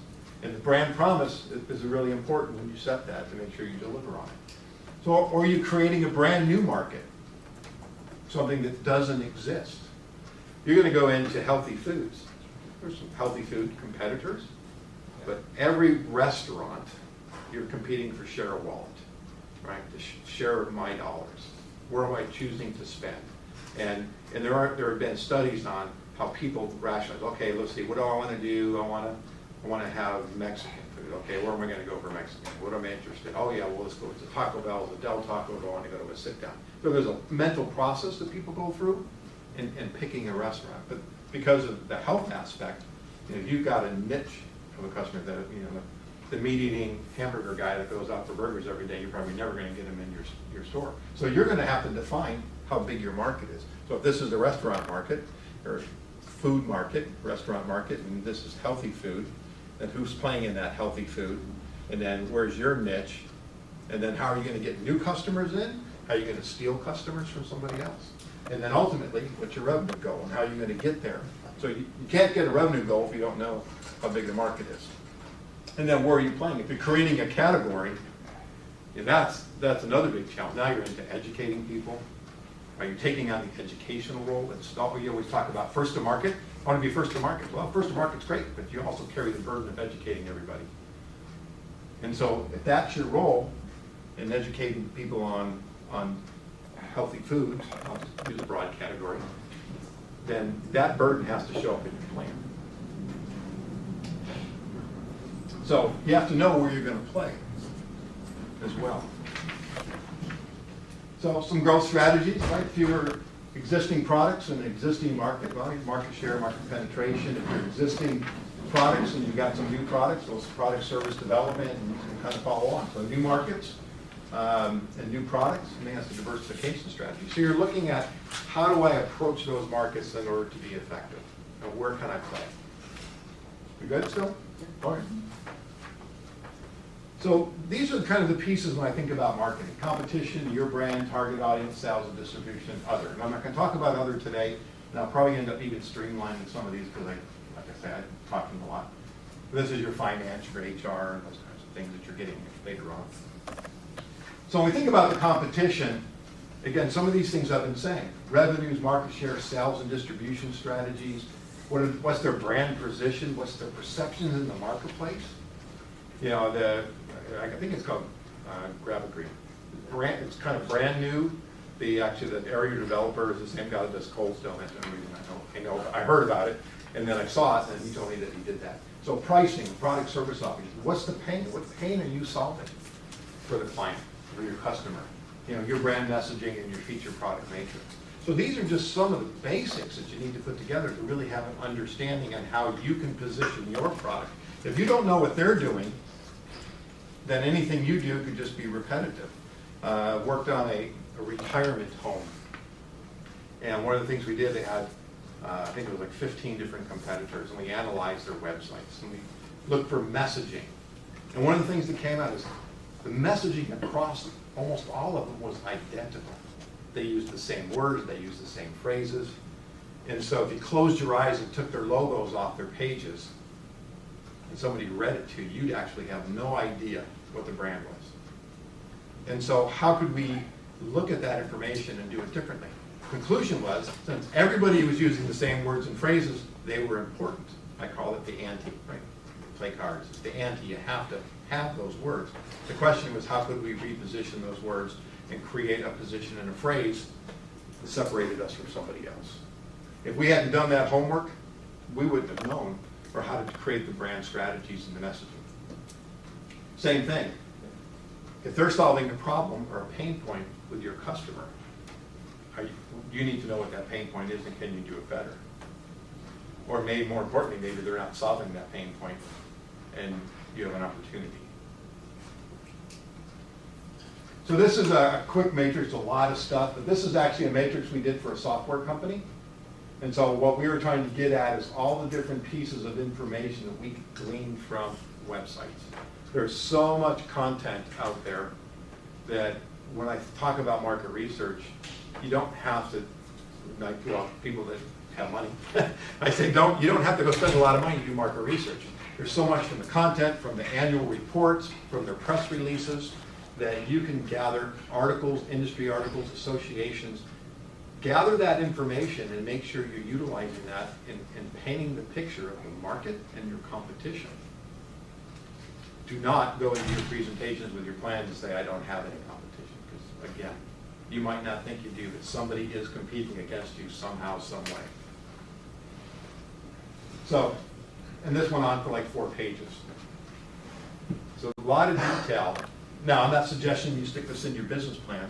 Speaker 2: And the brand promise is really important when you set that to make sure you deliver on it. So, or are you creating a brand new market? Something that doesn't exist. You're going to go into healthy foods. There's some healthy food competitors, but every restaurant, you're competing for share of wallet, right? The share of my dollars. Where am I choosing to spend? And there have been studies on how people rationalize. Okay, let's see. What do I want to do? I want to have Mexican food. Okay, where am I going to go for Mexican? What am I interested in? Oh yeah, well let's go to Taco Bell, the Del Taco. Do I want to go to a sit down? So there's a mental process that people go through in picking a restaurant. But because of the health aspect, you've got a niche of a customer that the meat-eating hamburger guy that goes out for burgers every day, you're probably never going to get him in your store. So you're going to have to define how big your market is. So if this is the restaurant market, or food market, restaurant market, and this is healthy food, then who's playing in that healthy food? And then where's your niche? And then how are you going to get new customers in? How are you going to steal customers from somebody else? And then ultimately, what's your revenue goal and how are you going to get there? So you can't get a revenue goal if you don't know how big the market is. And then where are you playing? If you're creating a category, that's another big challenge. Now you're into educating people. Are you taking on the educational role? You always talk about first to market. I want to be first to market. Well, first to market's great, but you also carry the burden of educating everybody. And so if that's your role in educating people on healthy foods, I'll just use a broad category, then that burden has to show up in your plan. So you have to know where you're going to play as well. So some growth strategies, right? Fewer existing products in the existing market, well, market share, market penetration. If you're existing products and you've got some new products, those product service development, and you can kind of follow on. So new markets and new products, and then that's the diversification strategy. So you're looking at how do I approach those markets in order to be effective? And where can I play? You good still? All right. So these are kind of the pieces when I think about marketing. Competition, your brand, target audience, sales and distribution, other. And I'm not going to talk about other today, and I'll probably end up even streamlining some of these because, like I say, I'm talking a lot. This is your finance, your HR, and those kinds of things that you're getting later on. So when we think about the competition, again, some of these things I've been saying. Revenues, market share, sales and distribution strategies. What's their brand position? What's their perceptions in the marketplace? You know, I think it's called Grab a Green. It's kind of brand new. The area developer is the same guy that does Cold Stone. That's the only reason I heard about it, and then I saw it, and he told me that he did that. So pricing, product service offerings. What's the pain? What pain are you solving for the client, for your customer? You know, your brand messaging and your feature product matrix. So these are just some of the basics that you need to put together to really have an understanding on how you can position your product. If you don't know what they're doing, then anything you do could just be repetitive. Worked on a retirement home. And one of the things we did, they had, I think it was like 15 different competitors, and we analyzed their websites, and we looked for messaging. And one of the things that came out is the messaging across almost all of them was identical. They used the same words, they used the same phrases. And so if you closed your eyes and took their logos off their pages, and somebody read it to you, you'd actually have no idea what the brand was. And so how could we look at that information and do it differently? Conclusion was, since everybody was using the same words and phrases, they were important. I call it the ante, right? Play cards. It's the ante. You have to have those words. The question was, how could we reposition those words and create a position and a phrase that separated us from somebody else? If we hadn't done that homework, we wouldn't have known or how to create the brand strategies and the messaging. Same thing. If they're solving a problem or a pain point with your customer, you need to know what that pain point is and can you do it better? Or maybe more importantly, maybe they're not solving that pain point and you have an opportunity. So this is a quick matrix, a lot of stuff, but this is actually a matrix we did for a software company. And so what we were trying to get at is all the different pieces of information that we could glean from websites. There's so much content out there that when I talk about market research, you don't have to, like, well, people that have money, I say you don't have to go spend a lot of money to do market research. There's so much from the content, from the annual reports, from their press releases, that you can gather articles, industry articles, associations, gather that information and make sure you're utilizing that in painting the picture of the market and your competition. Do not go into your presentations with your plans and say, I don't have any competition, because again, you might not think you do, but somebody is competing against you somehow, some way. So, and this went on for like 4 pages. So a lot of detail. Now, I'm not suggesting you stick this in your business plan,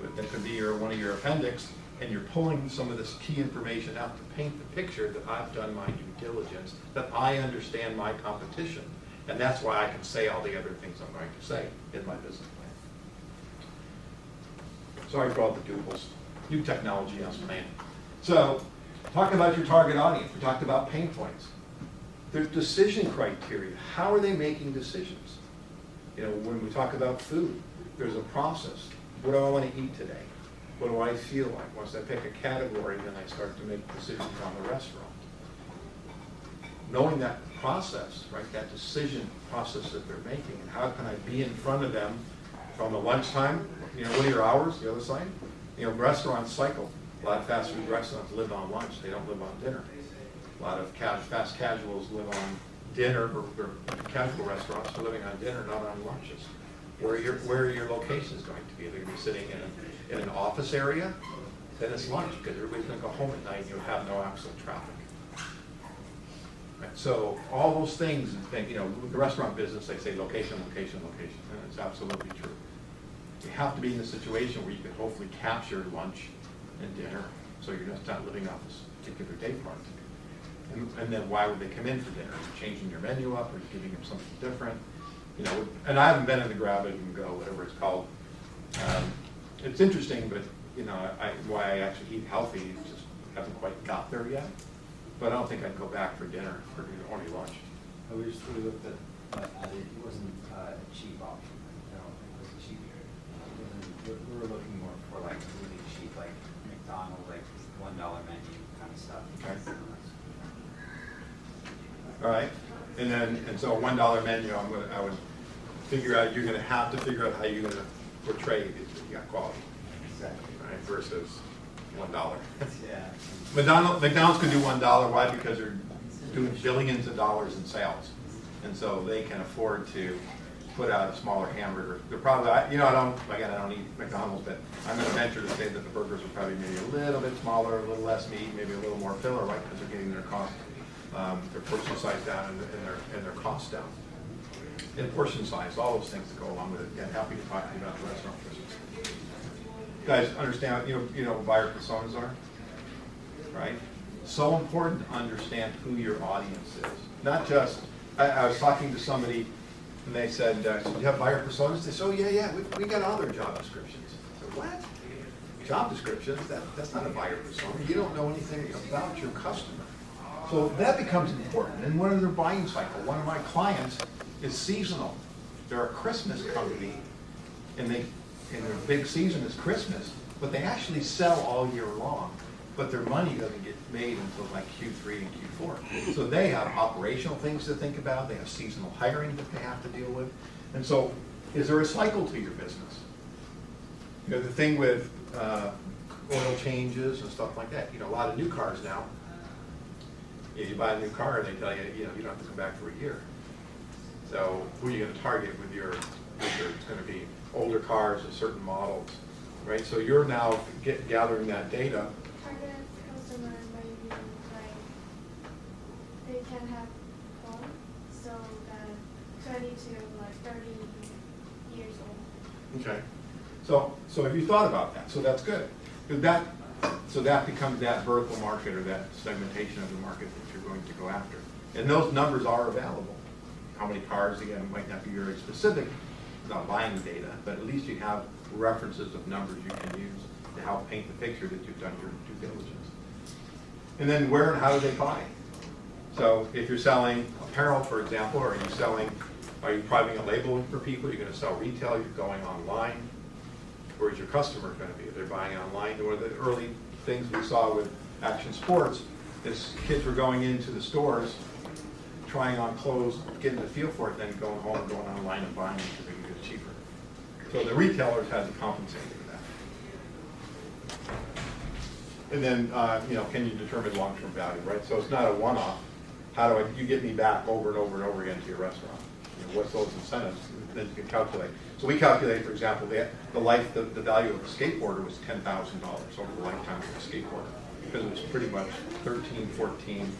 Speaker 2: but that could be one of your appendix, and you're pulling some of this key information out to paint the picture that I've done my due diligence, that I understand my competition. And that's why I can say all the other things I'm going to say in my business plan. Sorry for all the doodles. New technology on plan. So, talking about your target audience, we talked about pain points. There's decision criteria. How are they making decisions? You know, when we talk about food, there's a process. What do I want to eat today? What do I feel like? Once I pick a category, then I start to make decisions on the restaurant. Knowing that process, right, that decision process that they're making, and how can I be in front of them from the lunchtime, you know, what are your hours, the other side? You know, restaurants cycle. A lot of fast food restaurants live on lunch, they don't live on dinner. A lot of fast casuals live on dinner, or casual restaurants are living on dinner, not on lunches. where your location is going to be. They're going to be sitting in an office area, then it's lunch, because everybody's going to go home at night and you'll have no actual traffic. Right, so all those things, you know, with the restaurant business, they say location, location, location, and it's absolutely true. You have to be in a situation where you can hopefully capture lunch and dinner, so you're just not living off this particular day part. And then why would they come in for dinner? Changing your menu up or giving them something different? You know, and I haven't been in the grab it and go, whatever it's called. It's interesting, but you know, why I actually eat healthy just haven't quite got there yet. But I don't think I'd go back for dinner or only lunch.
Speaker 6: We looked at it wasn't a cheap option. I don't think it was cheap. We were looking more for like really cheap, like McDonald's, like $1 menu kind of stuff.
Speaker 2: Okay. All right, and so a $1 menu, I would figure out, you're going to have to figure out how you're going to portray that you got quality,
Speaker 6: Exactly.
Speaker 2: right? Versus $1.
Speaker 6: Yeah.
Speaker 2: McDonald's can do $1. Why? Because they're doing billions of dollars in sales, and so they can afford to put out a smaller hamburger. They're probably, you know, I don't eat McDonald's, but I'm going to venture to say that the burgers are probably maybe a little bit smaller, a little less meat, maybe a little more filler, right? Because they're getting their cost, their portion size down and their cost down. And portion size, all those things that go along with it. Again, happy to talk to you about the restaurant business. You guys understand, you know what buyer personas are, right? So important to understand who your audience is. Not just, I was talking to somebody and they said, so do you have buyer personas? They said, oh yeah, we got all their job descriptions. I said, what? Job descriptions? That's not a buyer persona. You don't know anything about your customer. So that becomes important. And what are their buying cycle? One of my clients is seasonal. They're a Christmas company, and their big season is Christmas, but they actually sell all year long, but their money doesn't get made until like Q3 and Q4. So they have operational things to think about. They have seasonal hiring that they have to deal with. And so is there a cycle to your business? You know, the thing with oil changes and stuff like that, you know, a lot of new cars now, if you buy a new car and they tell you, you know, you don't have to come back for a year. So who are you going to target with your, it's going to be older cars and certain models, right? So you're now gathering that data.
Speaker 7: Target customer maybe like they can have phone, so that 20 to like 30 years old.
Speaker 2: Okay. So have you thought about that? So that's good. So that becomes that vertical market or that segmentation of the market that you're going to go after. And those numbers are available. How many cars, again, might not be very specific about buying the data, but at least you have references of numbers you can use to help paint the picture that you've done your due diligence. And then where and how do they buy? So if you're selling apparel, for example, are you private labeling for people? You're going to sell retail, you're going online. Where's your customer going to be? If they're buying online, one of the early things we saw with action sports is kids were going into the stores, trying on clothes, getting the feel for it, then going home and going online and buying it because they can get it cheaper. So the retailers had to compensate for that. And then, you know, can you determine long-term value, right? So it's not a one-off. How do you get me back over and over and over again to your restaurant? You know, what's those incentives? Then you can calculate. So we calculate, for example, the value of a skateboarder was $10,000 over the lifetime of a skateboarder, because it was pretty much 13, 14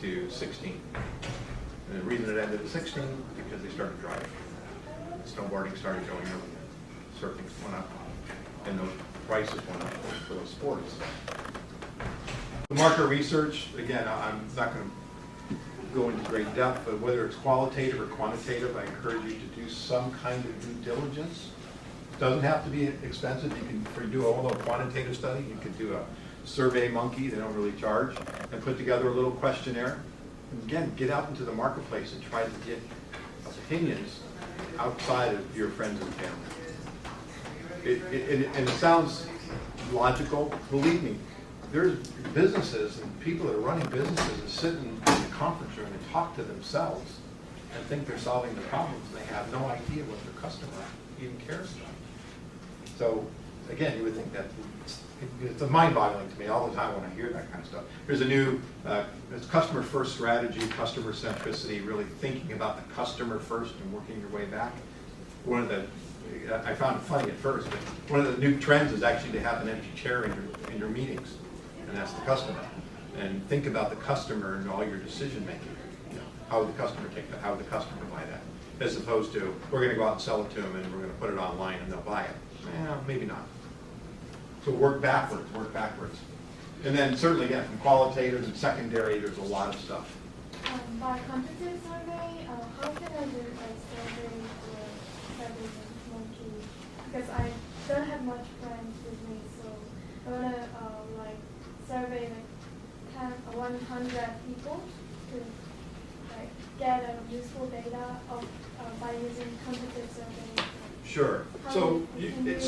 Speaker 2: to 16. And the reason it ended at 16 because they started driving. Snowboarding started going up, surfing went up, and those prices went up for those sports. The market research, again, I'm not going to go into great depth, but whether it's qualitative or quantitative, I encourage you to do some kind of due diligence. It doesn't have to be expensive. You can, for you do a little quantitative study, you could do a Survey Monkey, they don't really charge, and put together a little questionnaire. And again, get out into the marketplace and try to get opinions outside of your friends and family. And it sounds logical. Believe me, there's businesses and people that are running businesses that sit in the conference room and talk to themselves and think they're solving the problems. They have no idea what their customer even cares about. So again, you would think that it's mind-boggling to me all the time when I hear that kind of stuff. There's a new it's customer first strategy, customer centricity, really thinking about the customer first and working your way back. One of the I found it funny at first, but one of the new trends is actually to have an empty chair in your meetings, and that's the customer. And think about the customer in all your decision making. You know, how would the customer take that? How would the customer buy that? As opposed to, we're going to go out and sell it to them, and we're going to put it online, and they'll buy it. Maybe not. So work backwards, work backwards. And then certainly, again, from qualitative and secondary, there's a lot of stuff.
Speaker 7: By quantitative survey, how can I do a survey or survey monkey? Because I don't have much friends with me, so I want to like survey like 100 people to like get useful data of by using quantitative survey.
Speaker 2: Sure.
Speaker 7: How
Speaker 2: So,
Speaker 7: can you-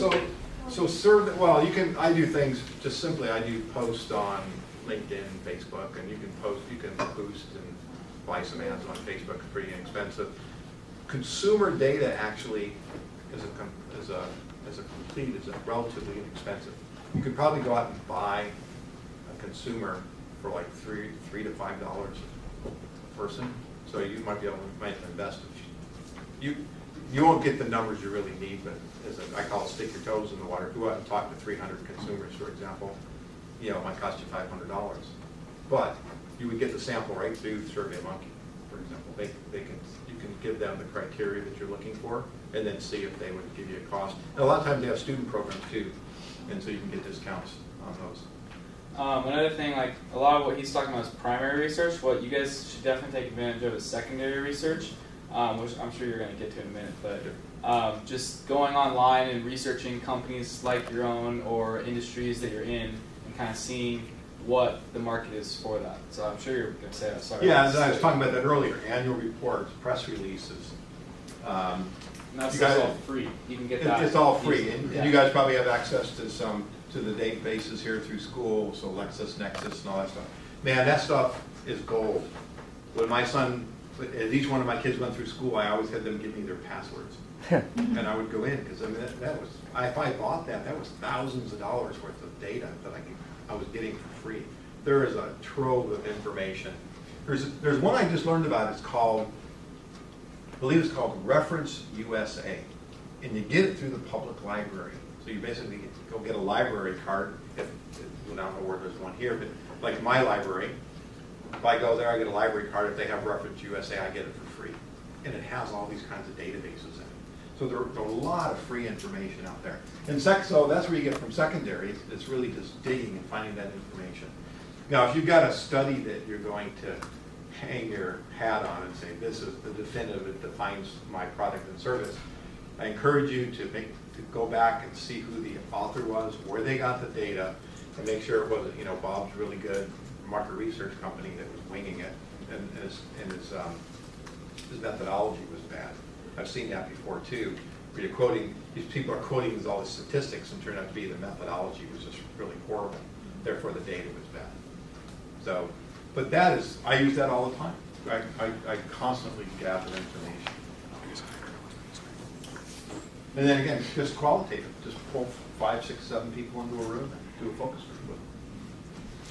Speaker 2: so survey. Well, you can. I do things just simply. I do post on LinkedIn, Facebook, and you can post. You can boost and buy some ads on Facebook. It's pretty inexpensive. Consumer data actually is relatively inexpensive. You could probably go out and buy a consumer for like $3 to $5 a person. So you might be able to invest. You won't get the numbers you really need, but I call it stick your toes in the water. Go out and talk to 300 consumers, for example. You know, it might cost you $500. But you would get the sample right through SurveyMonkey, for example. You can give them the criteria that you're looking for, and then see if they would give you a cost. And a lot of times they have student programs too, and so you can get discounts on those.
Speaker 1: Another thing, like a lot of what he's talking about is primary research. What you guys should definitely take advantage of is secondary research, which I'm sure you're going to get to in a minute. But just going online and researching companies like your own or industries that you're in, and kind of seeing what the market is for that. So I'm sure you're going to say that. Sorry.
Speaker 2: Yeah, and I was talking about that earlier. Annual reports, press releases.
Speaker 1: And that's
Speaker 2: You guys-
Speaker 1: all free. You can get that.
Speaker 2: It's all free, and
Speaker 1: Yeah.
Speaker 2: you guys probably have access to the databases here through school, so LexisNexis and all that stuff. Man, that stuff is gold. When my son, as each one of my kids went through school, I always had them give me their passwords. And I would go in, because I mean, that was, if I bought that was thousands of dollars worth of data that I was getting for free. There is a trove of information. There's one I just learned about, it's called, I believe it's called Reference USA. And you get it through the public library. So you basically go get a library card. I don't know where there's one here, but like my library, if I go there, I get a library card. If they have Reference USA, I get it for free. And it has all these kinds of databases in it. So there are a lot of free information out there. And so that's where you get from secondary. It's really just digging and finding that information. Now, if you've got a study that you're going to hang your hat on and say, this is the definitive, it defines my product and service, I encourage you to go back and see who the author was, where they got the data, and make sure it wasn't, Bob's really good market research company that was winging it, and his methodology was bad. I've seen that before too, where you're quoting, these people are quoting all the statistics and turned out to be the methodology was just really horrible. Therefore the data was bad. So, but I use that all the time. I constantly gather information. And then again, just qualitative. Just pull 5, 6, 7 people into a room and do a focus group with them.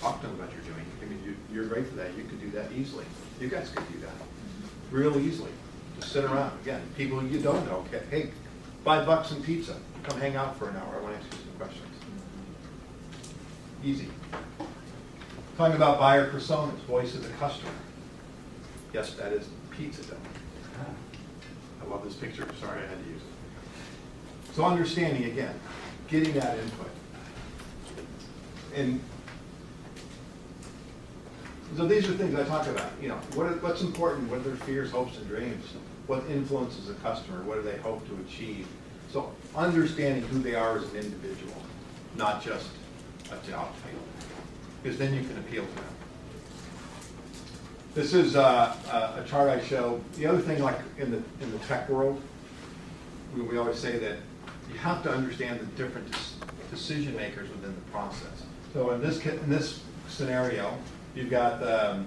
Speaker 2: Talk to them about what you're doing. I mean, you're great for that. You could do that easily. You guys could do that real easily. Just sit around. Again, people you don't know. Okay, hey, $5 and pizza. Come hang out for an hour. I want to ask you some questions. Easy. Talking about buyer personas, voice of the customer. Yes, that is pizza dough. I love this picture. Sorry, I had to use it. So understanding, again, getting that input. And so these are things I talk about. What's important? What are their fears, hopes, and dreams? What influences a customer? What do they hope to achieve? So understanding who they are as an individual, not just a job title, because then you can appeal to them. This is a chart I show. The other thing, like in the tech world, we always say that you have to understand the different decision makers within the process. So in this scenario, you've got the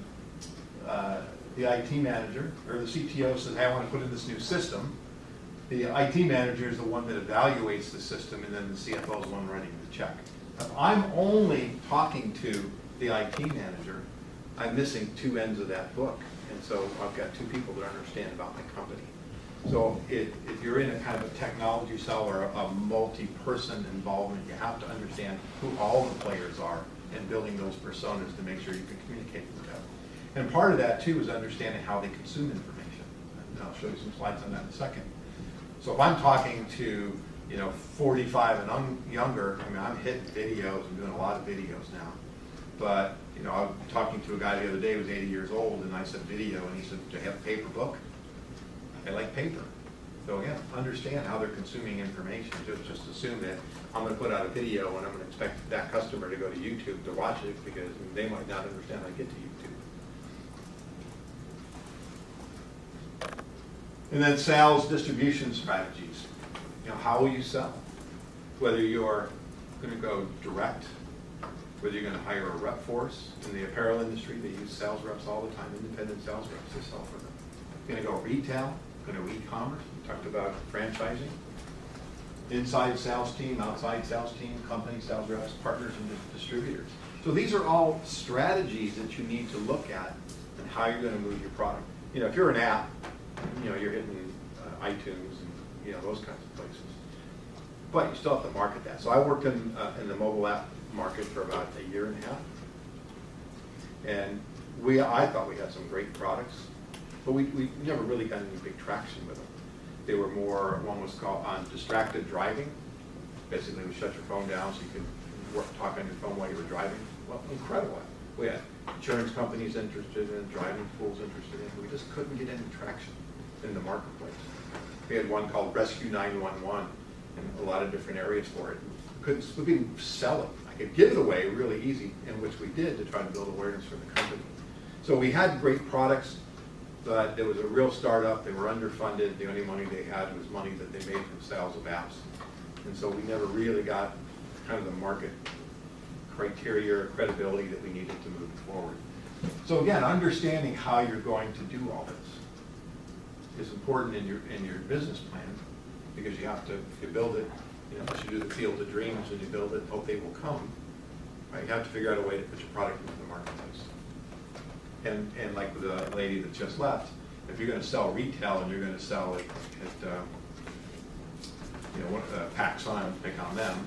Speaker 2: IT manager, or the CTO says, hey, I want to put in this new system. The IT manager is the one that evaluates the system, and then the CFO is the one writing the check. If I'm only talking to the IT manager, I'm missing 2 ends of that book. And so I've got 2 people that understand about my company. So if you're in a kind of a technology cell or a multi-person involvement, you have to understand who all the players are and building those personas to make sure you can communicate with them. And part of that too is understanding how they consume information. And I'll show you some slides on that in a second. So if I'm talking to 45 and younger, I mean, I'm hitting videos, I'm doing a lot of videos now. But I was talking to a guy the other day who was 80 years old, and I said video, and he said, do you have a paper book? I like paper. So again, understand how they're consuming information. Just assume that I'm going to put out a video and I'm going to expect that customer to go to YouTube to watch it because they might not understand how to get to YouTube. And then sales distribution strategies. How will you sell? Whether you're going to go direct, whether you're going to hire a rep force. In the apparel industry, they use sales reps all the time, independent sales reps to sell for them. Going to go retail, going to e-commerce. We talked about franchising. Inside sales team, outside sales team, company sales reps, partners, and distributors. So these are all strategies that you need to look at and how you're going to move your product. If you're an app, you're hitting iTunes and those kinds of places. But you still have to market that. So I worked in the mobile app market for about a year and a half. And I thought we had some great products, but we never really got any big traction with them. They were more, one was called on distracted driving. Basically, we shut your phone down so you could talk on your phone while you were driving. Well, incredible. We had insurance companies interested in it, driving schools interested in it. We just couldn't get any traction in the marketplace. We had one called Rescue 911 and a lot of different areas for it. We couldn't sell it. I could give it away really easy, and which we did to try to build awareness for the company. So we had great products, but there was a real startup. They were underfunded. The only money they had was money that they made from sales of apps. And so we never really got kind of the market criteria or credibility that we needed to move forward. So again, understanding how you're going to do all this is important in your business plan, because you have to, if you build it, you do the field of dreams and you build it, hope they will come. Right? You have to figure out a way to put your product into the marketplace. And like with the lady that just left, if you're going to sell retail and you're going to sell it at PacSun, pick on them,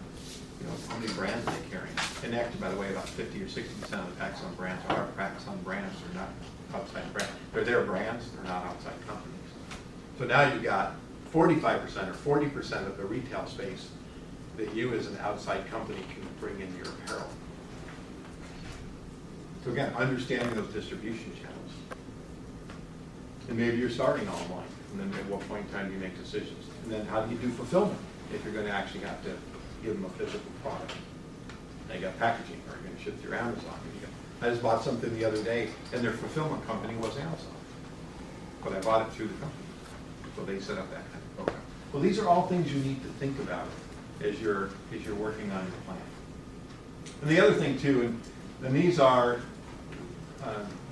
Speaker 2: how many brands are they carrying? And actually, by the way, about 50 or 60% of the PacSun brands are PacSun brands. They're not outside brands. They're their brands. They're not outside companies. So now you've got 45% or 40% of the retail space that you as an outside company can bring in your apparel. So again, understanding those distribution channels. And maybe you're starting online, and then at what point in time do you make decisions? And then how do you do fulfillment if you're going to actually have to give them a physical product? Now you got packaging, or you're going to ship through Amazon. I just bought something the other day, and their fulfillment company was Amazon. But I bought it through the company. So they set up that kind of program. Well, these are all things you need to think about as you're working on your plan. And the other thing too, and these are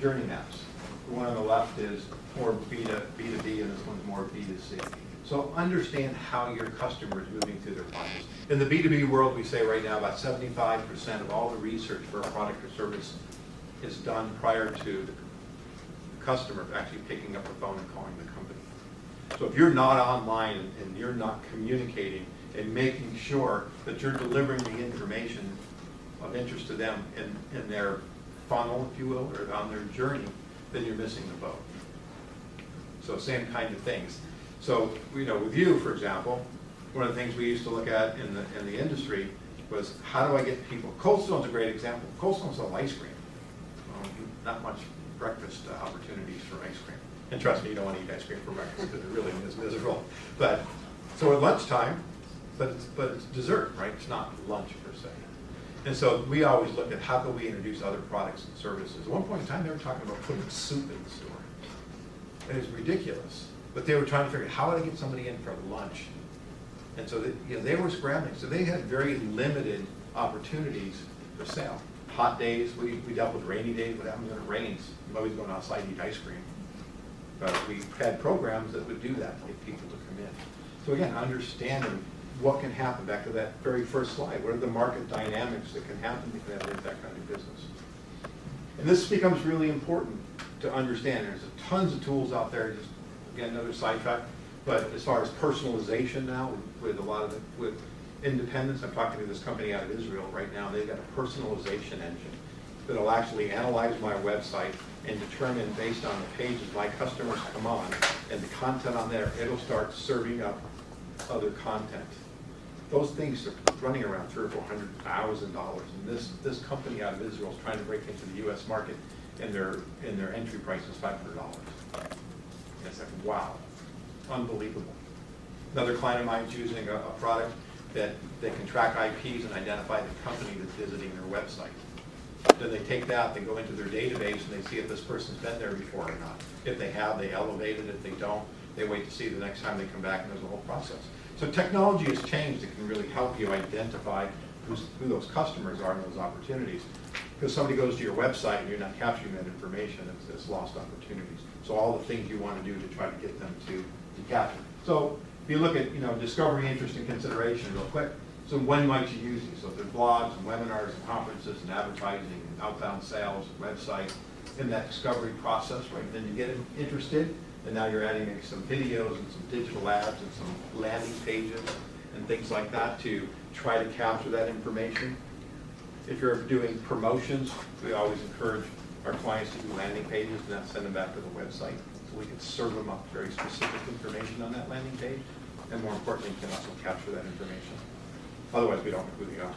Speaker 2: journey maps. The one on the left is more B2B, and this one's more B2C. So understand how your customer is moving through their process. In the B2B world, we say right now about 75% of all the research for a product or service is done prior to the customer actually picking up the phone and calling the company. So if you're not online and you're not communicating and making sure that you're delivering the information of interest to them in their funnel, if you will, or on their journey, then you're missing the boat. So same kind of things. So with you, for example, one of the things we used to look at in the industry was how do I get people. Cold Stone's a great example. Cold Stone sells ice cream. Not much breakfast opportunities for ice cream. And trust me, you don't want to eat ice cream for breakfast because it really is miserable. But so at lunchtime, but it's dessert, right? It's not lunch per se. And so we always looked at how can we introduce other products and services. At one point in time, they were talking about putting soup in the store. It was ridiculous. But they were trying to figure out how would I get somebody in for lunch. And so they were scrambling. So they had very limited opportunities for sale. Hot days, we dealt with rainy days. What happens when it rains? Nobody's going outside to eat ice cream. But we had programs that would do that to get people to come in. So again, understanding what can happen, back to that very first slide. What are the market dynamics that can happen that can have that kind of business? And this becomes really important to understand. There's tons of tools out there. Just again, another sidetrack. But as far as personalization now, with a lot of with independents, I'm talking to this company out of Israel right now, they've got a personalization engine that'll actually analyze my website and determine based on the pages my customers come on and the content on there, it'll start serving up other content. Those things are running around $300,000 or $400,000, and this company out of Israel is trying to break into the U.S. market, and their entry price is $500. And it's like, wow, unbelievable. Another client of mine is using a product that they can track IPs and identify the company that's visiting their website. Then they take that, they go into their database, and they see if this person's been there before or not. If they have, they elevate it. If they don't, they wait to see the next time they come back, and there's a whole process. So technology has changed. It can really help you identify who those customers are and those opportunities. Because somebody goes to your website and you're not capturing that information, it's lost opportunities. So all the things you want to do to try to get them to capture. So if you look at discovery, interest, and consideration real quick, so when might you use these? So if there's blogs and webinars and conferences and advertising and outbound sales and websites in that discovery process, right? Then you get interested, and now you're adding maybe some videos and some digital ads and some landing pages and things like that to try to capture that information. If you're doing promotions, we always encourage our clients to do landing pages and then send them back to the website so we can serve them up very specific information on that landing page, and more importantly, can also capture that information. Otherwise, we don't know who they are.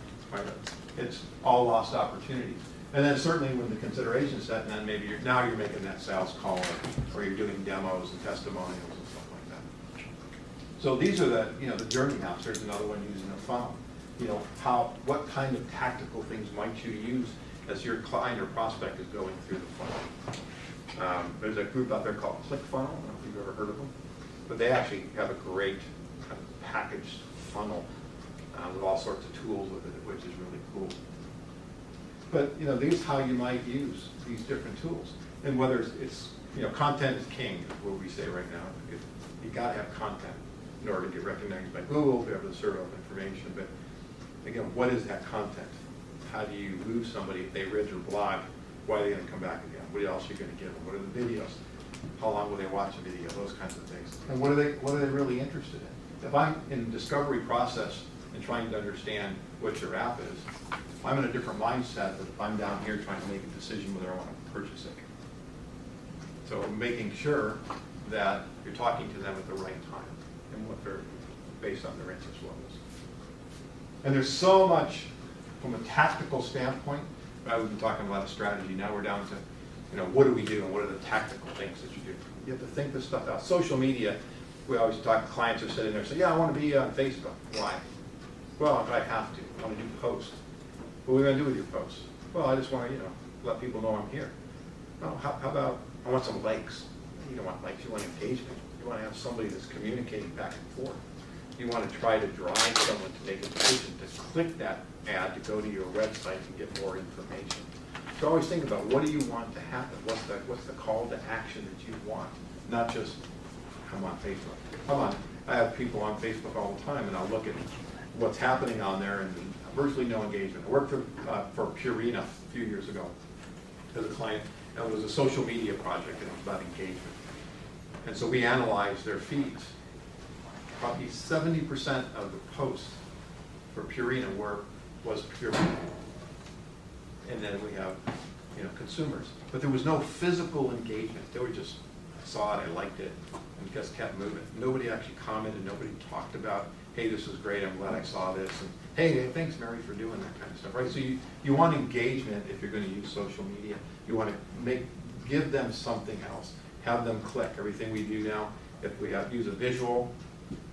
Speaker 2: It's all lost opportunities. And then certainly when the consideration set, and then maybe now you're making that sales call, or you're doing demos and testimonials and stuff like that. So these are the journey maps. There's another one using a funnel. What kind of tactical things might you use as your client or prospect is going through the funnel? There's a group out there called ClickFunnels. I don't know if you've ever heard of them, but they actually have a great kind of packaged funnel with all sorts of tools with it, which is really cool. But these are how you might use these different tools, and whether it's content is king, is what we say right now. You got to have content in order to get recognized by Google, to be able to serve up information. But again, what is that content? How do you lose somebody if they read your blog? Why are they going to come back again? What else are you going to give them? What are the videos? How long will they watch a video? Those kinds of things. And what are they really interested in? If I'm in the discovery process and trying to understand what your app is, I'm in a different mindset than if I'm down here trying to make a decision whether I want to purchase it. So making sure that you're talking to them at the right time and what they're based on their interest levels. And there's so much from a tactical standpoint. We've been talking about a strategy. Now we're down to, what do we do and what are the tactical things that you do? You have to think this stuff out. Social media, we always talk, clients are sitting there and say, yeah, I want to be on Facebook. Why? Well, if I have to, I want to do posts. What are we going to do with your posts? Well, I just want to, let people know I'm here. Well, how about, I want some likes. You don't want likes, you want engagement. You want to have somebody that's communicating back and forth. You want to try to drive someone to make a decision to click that ad to go to your website and get more information. So always think about, what do you want to happen? What's the call to action that you want? Not just come on Facebook. Come on, I have people on Facebook all the time, and I'll look at what's happening on there, and virtually no engagement. I worked for Purina a few years ago as a client, and it was a social media project, and it was about engagement. And so we analyzed their feeds. Probably 70% of the posts for Purina was Purina. And then we have, consumers. But there was no physical engagement. They were just, I saw it, I liked it, and just kept moving. Nobody actually commented, nobody talked about, hey, this was great, I'm glad I saw this, and hey, thanks, Mary, for doing that kind of stuff, right? So you want engagement if you're going to use social media. You want to give them something else, have them click. Everything we do now, if we use a visual,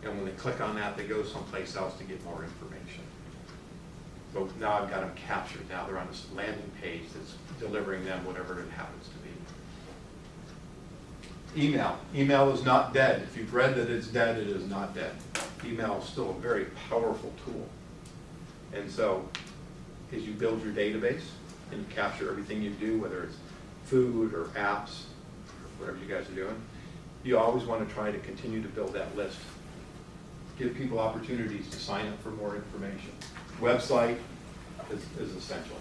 Speaker 2: and when they click on that, they go someplace else to get more information. So now I've got them captured. Now they're on this landing page that's delivering them whatever it happens to be. Email. Email is not dead. If you've read that it's dead, it is not dead. Email is still a very powerful tool. And so as you build your database and you capture everything you do, whether it's food or apps, or whatever you guys are doing, you always want to try to continue to build that list. Give people opportunities to sign up for more information. Website is essential.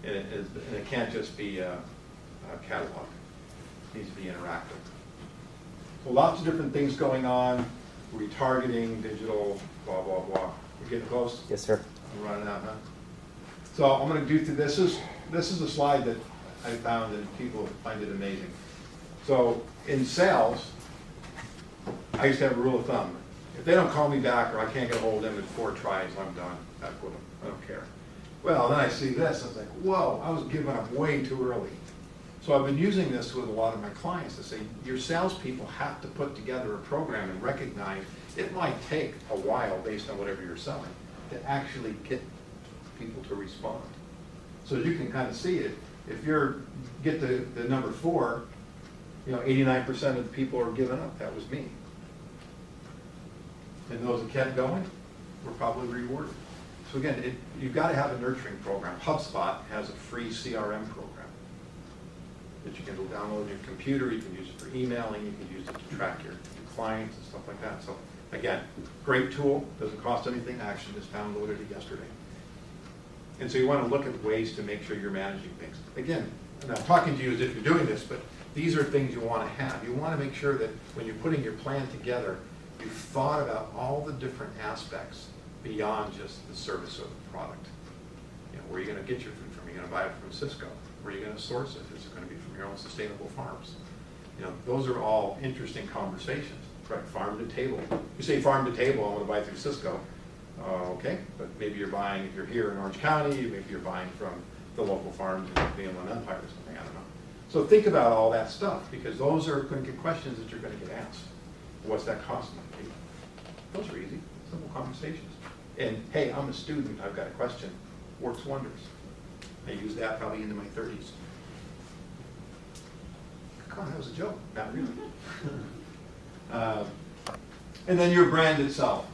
Speaker 2: And it can't just be a catalog. It needs to be interactive. So lots of different things going on, retargeting, digital, blah, blah, blah. We're getting close?
Speaker 3: Yes, sir.
Speaker 2: I'm running out, huh? So I'm gonna do, this is a slide that I found and people find it amazing. So in sales, I used to have a rule of thumb. If they don't call me back or I can't get a hold of them in 4 tries, I'm done. That's what I don't care. Well, then I see this, I was like, whoa, I was giving up way too early. So I've been using this with a lot of my clients to say, your salespeople have to put together a program and recognize it might take a while based on whatever you're selling to actually get people to respond. So you can kind of see it. If you're, get the number 4, 89% of the people are giving up. That was me. And those that kept going were probably rewarded. So again, you've got to have a nurturing program. HubSpot has a free CRM program that you can download on your computer. You can use it for emailing. You can use it to track your clients and stuff like that. So again, great tool. Doesn't cost anything. I actually just downloaded it yesterday. And so you want to look at ways to make sure you're managing things. Again, and I'm talking to you as if you're doing this, but these are things you want to have. You want to make sure that when you're putting your plan together, you've thought about all the different aspects beyond just the service of the product. Where are you going to get your food from? Are you going to buy it from Cisco? Where are you going to source it? Is it going to be from your own sustainable farms? Those are all interesting conversations, right? Farm to table. You say farm to table, I want to buy through Cisco. Okay, but maybe you're buying, if you're here in Orange County, maybe you're buying from the local farms in the Inland Empire or something, I don't know. So think about all that stuff, because those are going to get questions that you're going to get asked. What's that cost me? Those are easy, simple conversations. And hey, I'm a student, I've got a question. Works wonders. I used that probably into my 30s. Come on, that was a joke. Not really. And then your brand itself.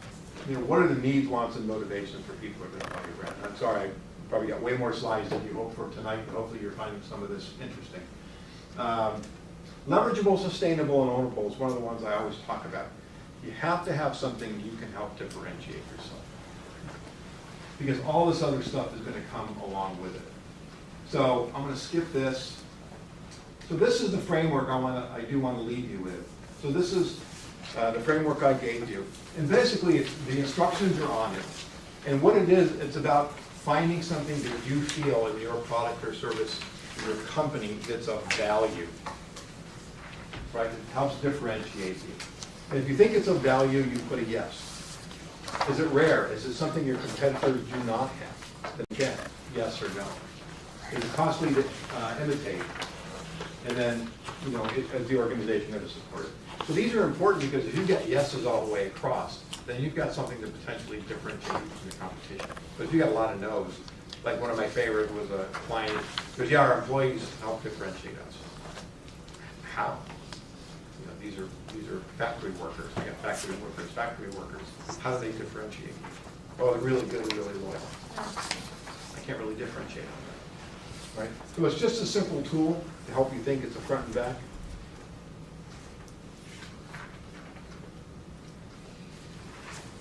Speaker 2: What are the needs, wants, and motivations for people who are going to buy your brand? I'm sorry, I probably got way more slides than you hoped for tonight, but hopefully you're finding some of this interesting. Leverageable, sustainable, and ownable is one of the ones I always talk about. You have to have something you can help differentiate yourself, because all this other stuff is going to come along with it. So I'm going to skip this. So this is the framework I do want to leave you with. So this is the framework I gave you. And basically, the instructions are on it. And what it is, it's about finding something that you feel in your product or service, your company, that's of value. Right? It helps differentiate you. And if you think it's of value, you put a yes. Is it rare? Is it something your competitors do not have? Then again, yes or no. Is it costly to imitate? And then, as the organization going to support it. So these are important, because if you get yeses all the way across, then you've got something to potentially differentiate you from the competition. But if you got a lot of no's, like one of my favorite was a client, because yeah, our employees help differentiate us. How? These are factory workers. We got factory workers. How do they differentiate? Oh, they're really good and really loyal. I can't really differentiate on that. Right? So it's just a simple tool to help you think it's a front and back.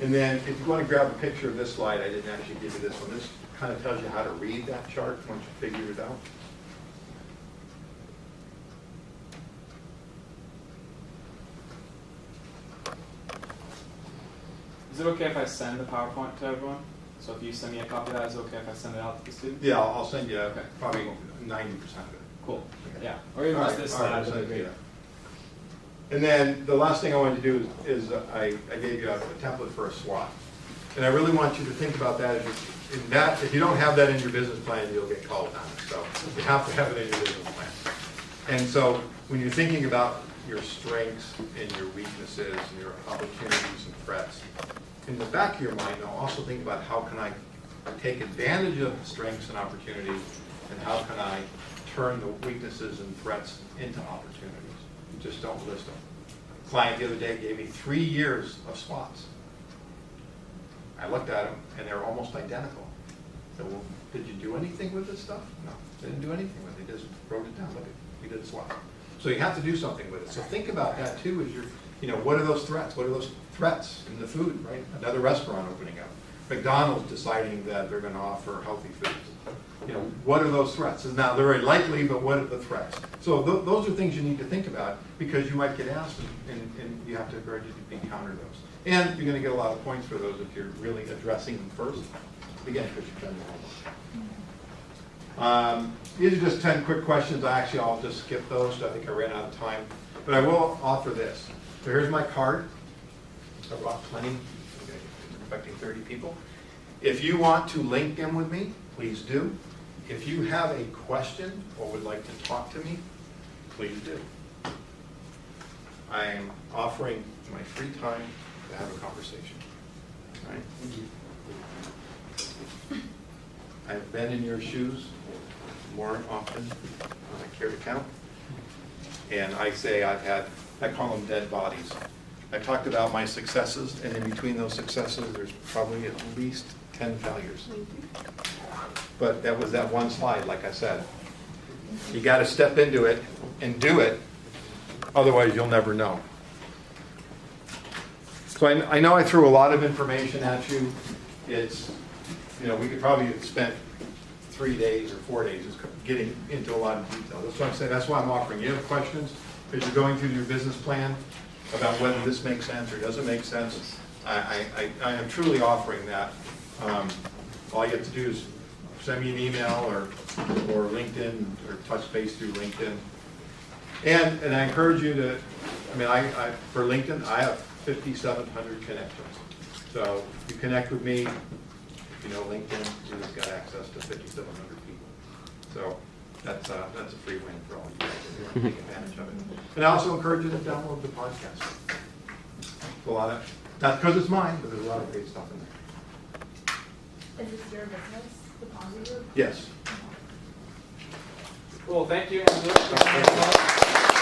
Speaker 2: And then if you want to grab a picture of this slide, I didn't actually give you this one. This kind of tells you how to read that chart once you figure it out.
Speaker 1: Is it okay if I send the PowerPoint to everyone? So if you send me a copy of that, is it okay if I send it out to the students?
Speaker 2: Yeah, I'll send you
Speaker 1: Okay.
Speaker 2: probably 90% of it.
Speaker 1: Cool.
Speaker 2: Okay.
Speaker 1: Yeah. Or even
Speaker 2: All
Speaker 1: just
Speaker 2: right,
Speaker 1: this
Speaker 2: all right,
Speaker 1: slide
Speaker 2: I'll
Speaker 1: would
Speaker 2: send
Speaker 1: be
Speaker 2: it to
Speaker 1: great.
Speaker 2: you. And then the last thing I wanted to do is I gave you a template for a SWOT. And I really want you to think about that. If you don't have that in your business plan, you'll get called on it. So you have to have it in your business plan. And so when you're thinking about your strengths and your weaknesses and your opportunities and threats, in the back of your mind, now also think about how can I take advantage of the strengths and opportunities, and how can I turn the weaknesses and threats into opportunities. Just don't list them. A client the other day gave me 3 years of SWOTs. I looked at them, and they were almost identical. So, well, did you do anything with this stuff? No, they didn't do anything with it. They just wrote it down. Look, we did a SWOT. So you have to do something with it. So think about that too, as you're, what are those threats? What are those threats in the food, right? Another restaurant opening up. McDonald's deciding that they're going to offer healthy foods. What are those threats? Now, they're very likely, but what are the threats? So those are things you need to think about, because you might get asked, and you have to very be counter those. And you're going to get a lot of points for those if you're really addressing them first. Again, because you've done your homework. These are just 10 quick questions. I'll just skip those. I think I ran out of time. But I will offer this. So here's my card. I brought plenty. Expecting 30 people. If you want to link in with me, please do. If you have a question or would like to talk to me, please do. I am offering my free time to have a conversation. All right? I've been in your shoes more often than I care to count. And I say I call them dead bodies. I talked about my successes, and in between those successes, there's probably at least 10 failures. But that was that one slide, like I said. You got to step into it and do it, otherwise you'll never know. So I know I threw a lot of information at you. It's, we could probably have spent 3 days or 4 days just getting into a lot of detail. That's what I'm saying. That's why I'm offering. You have questions as you're going through your business plan about whether this makes sense or doesn't make sense. I am truly offering that. All you have to do is send me an email or LinkedIn, or touch base through LinkedIn. And I encourage you to, for LinkedIn, I have 5,700 connections. So you connect with me, if you know LinkedIn, you just got access to 5,700 people. So that's a free win for all of you guys if you want to take advantage of it. And I also encourage you to download the podcast. There's a lot of, not because it's mine, but there's a lot of great stuff in there.
Speaker 8: Is this your business, the Ponzi Group?
Speaker 2: Yes.
Speaker 1: Cool, thank you, Angelo.